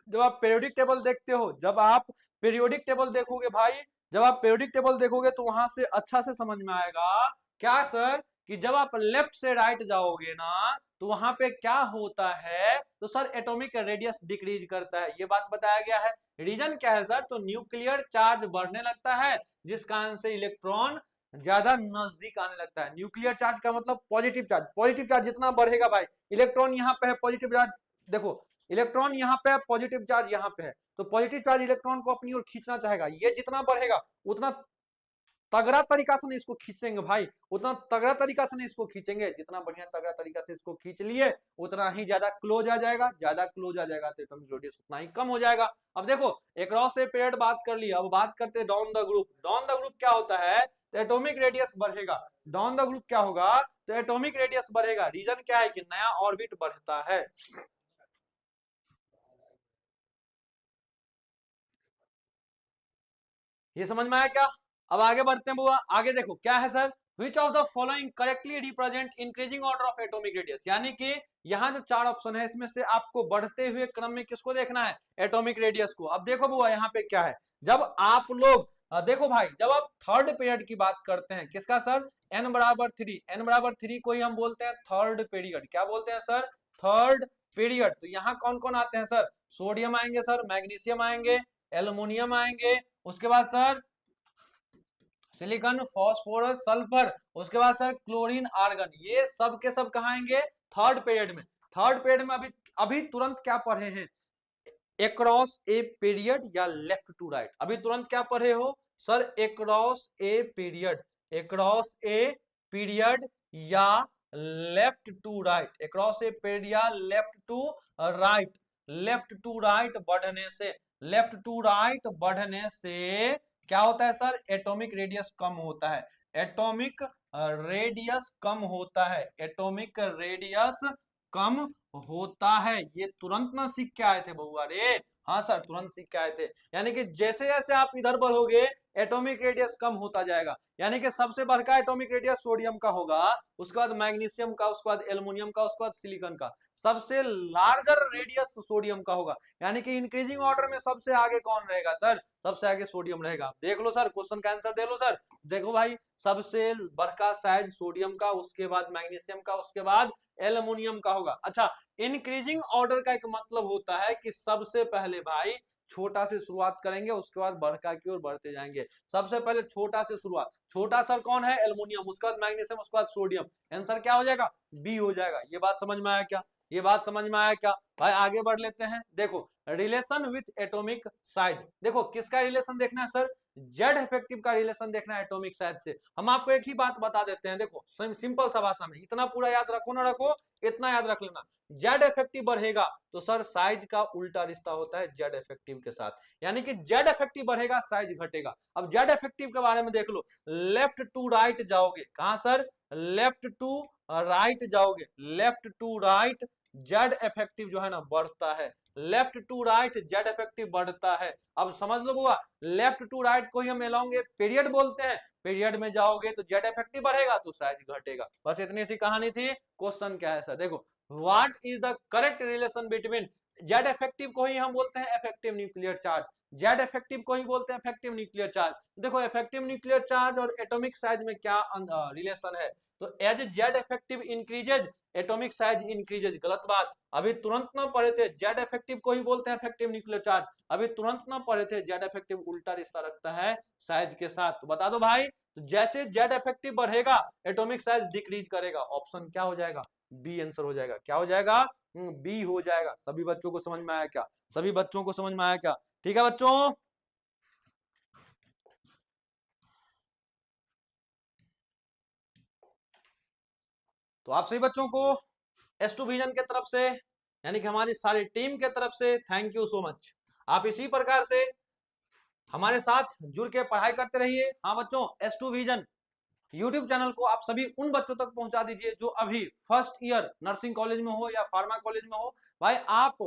जब आप पीरियोडिक टेबल देखते हो, जब आप पीरियोडिक टेबल देखोगे भाई, जब आप पीरियोडिक टेबल देखोगे तो वहां से अच्छा से समझ में आएगा क्या सर, कि जब आप लेफ्ट से राइट जाओगे ना, तो वहां पे क्या होता है, तो सर एटॉमिक रेडियस डिक्रीज करता है, ये बात बताया गया है। रीजन क्या है सर, तो न्यूक्लियर चार्ज बढ़ने लगता है, जिस कारण से इलेक्ट्रॉन ज्यादा नजदीक आने लगता है। न्यूक्लियर चार्ज का मतलब पॉजिटिव चार्ज, पॉजिटिव चार्ज जितना बढ़ेगा भाई, इलेक्ट्रॉन यहाँ पे है, पॉजिटिव चार्ज देखो, इलेक्ट्रॉन यहाँ पे है, पॉजिटिव चार्ज यहाँ पे है, तो पॉजिटिव चार्ज इलेक्ट्रॉन को अपनी ओर खींचना चाहेगा, ये जितना बढ़ेगा उतना तगड़ा तरीका से नहीं इसको खींचेंगे भाई, उतना तगड़ा तरीका से नहीं इसको खींचेंगे, जितना बढ़िया तगड़ा तरीका से इसको खींच लिए उतना ही ज्यादा क्लोज आ जाएगा, ज्यादा क्लोज आ जाएगा तो एटॉमिक रेडियस उतना ही कम हो जाएगा। अब देखो, अक्रॉस ए पीरियड बात कर लिया, अब बात करते हैं down the group. Down the group क्या होता है, तो एटॉमिक रेडियस बढ़ेगा। डाउन द ग्रुप क्या होगा, तो एटॉमिक रेडियस बढ़ेगा। रीजन क्या है, कि नया ऑर्बिट बढ़ता है। ये समझ में आया क्या। अब आगे बढ़ते हैं बुआ, आगे देखो क्या है sir, which of the following correctly represent increasing order of atomic radius. यानी कि यहाँ जो चार ऑप्शन है इसमें से आपको बढ़ते हुए क्रम में किसको देखना है, एटॉमिक रेडियस को। अब देखो बुआ यहाँ पे क्या है, जब आप लोग देखो भाई, जब आप थर्ड पीरियड की बात करते हैं, किसका सर, n बराबर 3, n बराबर 3 को ही हम बोलते हैं थर्ड पीरियड। क्या बोलते हैं सर, थर्ड पीरियड। तो यहाँ कौन कौन आते हैं सर, सोडियम आएंगे सर, मैग्नीशियम आएंगे, एल्युमिनियम आएंगे, उसके बाद सर सिलिकॉन, फॉस्फोरस, सल्फर, उसके बाद सर क्लोरीन, आर्गन, ये सब के सब कहाँ आएंगे, थर्ड पीरियड में। थर्ड पीरियड में अभी अभी तुरंत क्या पढ़े हैं, अक्रॉस ए पीरियड या लेफ्ट टू राइट, अभी तुरंत क्या पढ़े हो sir, across a period, across a period या left to right, across a period या left to right. Left to right बढ़ने से, लेफ्ट टू राइट बढ़ने से क्या होता है सर, एटॉमिक रेडियस कम होता है, एटॉमिक रेडियस कम होता है, एटॉमिक रेडियस कम होता है। ये तुरंत ना सीख के आए थे बउआ रे, हाँ सर तुरंत सीख के आए थे। यानी कि जैसे जैसे आप इधर बढ़ोगे एटॉमिक रेडियस कम होता जाएगा, यानी कि सबसे बढ़कर एटॉमिक रेडियस सोडियम का होगा, उसके बाद मैग्नीशियम का, उसके बाद एल्युमिनियम का, उसके बाद सिलिकॉन का, सबसे लार्जर रेडियस सोडियम का होगा। यानी कि इंक्रीजिंग ऑर्डर में सबसे आगे कौन रहेगा सर, सबसे आगे सोडियम रहेगा। देख लो सर, क्वेश्चन का आंसर दे लो सर। देखो भाई, सबसे बड़का साइज सोडियम का, उसके बाद मैग्नीशियम का, उसके बाद एल्युमिनियम का होगा। अच्छा, इंक्रीजिंग ऑर्डर का एक मतलब होता है कि सबसे पहले भाई छोटा से शुरुआत करेंगे, उसके बाद बड़का की ओर बढ़ते जाएंगे। सबसे पहले छोटा से शुरुआत, छोटा सर कौन है, एल्युमिनियम, उसके बाद मैग्नीशियम, उसके बाद सोडियम। आंसर क्या हो जाएगा, बी हो जाएगा। ये बात समझ में आया क्या, ये बात समझ में आया क्या भाई। आगे बढ़ लेते हैं, देखो रिलेशन विथ एटॉमिक साइज। देखो किसका रिलेशन देखना है सर, जेड इफेक्टिव का रिलेशन देखना है एटॉमिक साइज से। हम आपको एक ही बात बता देते हैं, देखो सिंपल सा भाषा में, इतना पूरा याद रखो ना रखो, इतना याद रख लेना, जेड इफेक्टिव बढ़ेगा तो सर साइज का उल्टा रिश्ता होता है जेड इफेक्टिव के साथ, यानी कि जेड इफेक्टिव बढ़ेगा साइज घटेगा। अब जेड इफेक्टिव के बारे में देख लो, लेफ्ट टू राइट जाओगे, कहां सर, लेफ्ट टू राइट जाओगे, left to right Z effective जो है ना बढ़ता है, left to right Z effective बढ़ता है। अब समझ लो बुआ, लेफ्ट टू राइट को ही हम अलोंग ए पीरियड बोलते हैं, पीरियड में जाओगे तो जेड इफेक्टिव बढ़ेगा तो साइज घटेगा। बस इतनी सी कहानी थी। क्वेश्चन क्या है सर, देखो what is the correct relation between, Z effective को ही हम बोलते हैं effective nuclear charge, Z effective को ही बोलते हैं इफेक्टिव न्यूक्लियर चार्ज। देखो इफेक्टिव न्यूक्लियर चार्ज और एटॉमिक साइज में क्या रिलेशन है, तो as Z effective increases atomic size increases, गलत बात। अभी तुरंत ना पढ़े थे, जेड इफेक्टिव को ही बोलते हैं इफेक्टिव न्यूक्लियर चार्ज, अभी तुरंत ना पढ़े थे, जेड इफेक्टिव उल्टा रिश्ता रखता है साइज के साथ। तो बता दो भाई तो जैसे जेड इफेक्टिव बढ़ेगा एटॉमिक साइज डिक्रीज करेगा। ऑप्शन क्या हो जाएगा? बी आंसर हो जाएगा। क्या हो जाएगा? बी हो जाएगा। सभी बच्चों को समझ में आया क्या? सभी बच्चों को समझ में आया क्या? ठीक है बच्चों, तो आप सभी बच्चों को S2 विजन के तरफ से यानी कि हमारी सारी टीम के तरफ से थैंक यू सो मच। आप इसी प्रकार से हमारे साथ जुड़ के पढ़ाई करते रहिए। हाँ बच्चों, S2 विजन यूट्यूब चैनल को आप सभी उन बच्चों तक पहुंचा दीजिए जो अभी फर्स्ट ईयर नर्सिंग कॉलेज में हो या फार्मा कॉलेज में हो। भाई आप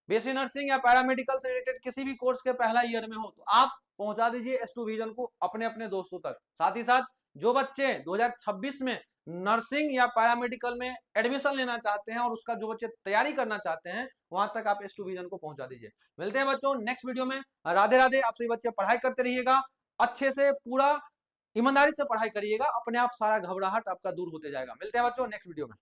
बीएससी नर्सिंग या पैरामेडिकल से रिलेटेड किसी भी कोर्स के पहला ईयर में हो तो आप पहुंचा दीजिए S2 विजन को अपने अपने दोस्तों तक। साथ ही साथ जो बच्चे 2026 में नर्सिंग या पैरामेडिकल में एडमिशन लेना चाहते हैं और उसका जो बच्चे तैयारी करना चाहते हैं वहां तक आप S2 विजन को पहुंचा दीजिए। मिलते हैं बच्चों नेक्स्ट वीडियो में। राधे राधे। आप सभी बच्चे पढ़ाई करते रहिएगा, अच्छे से पूरा ईमानदारी से पढ़ाई करिएगा, अपने आप सारा घबराहट आपका दूर होते जाएगा। मिलते हैं बच्चों नेक्स्ट वीडियो में।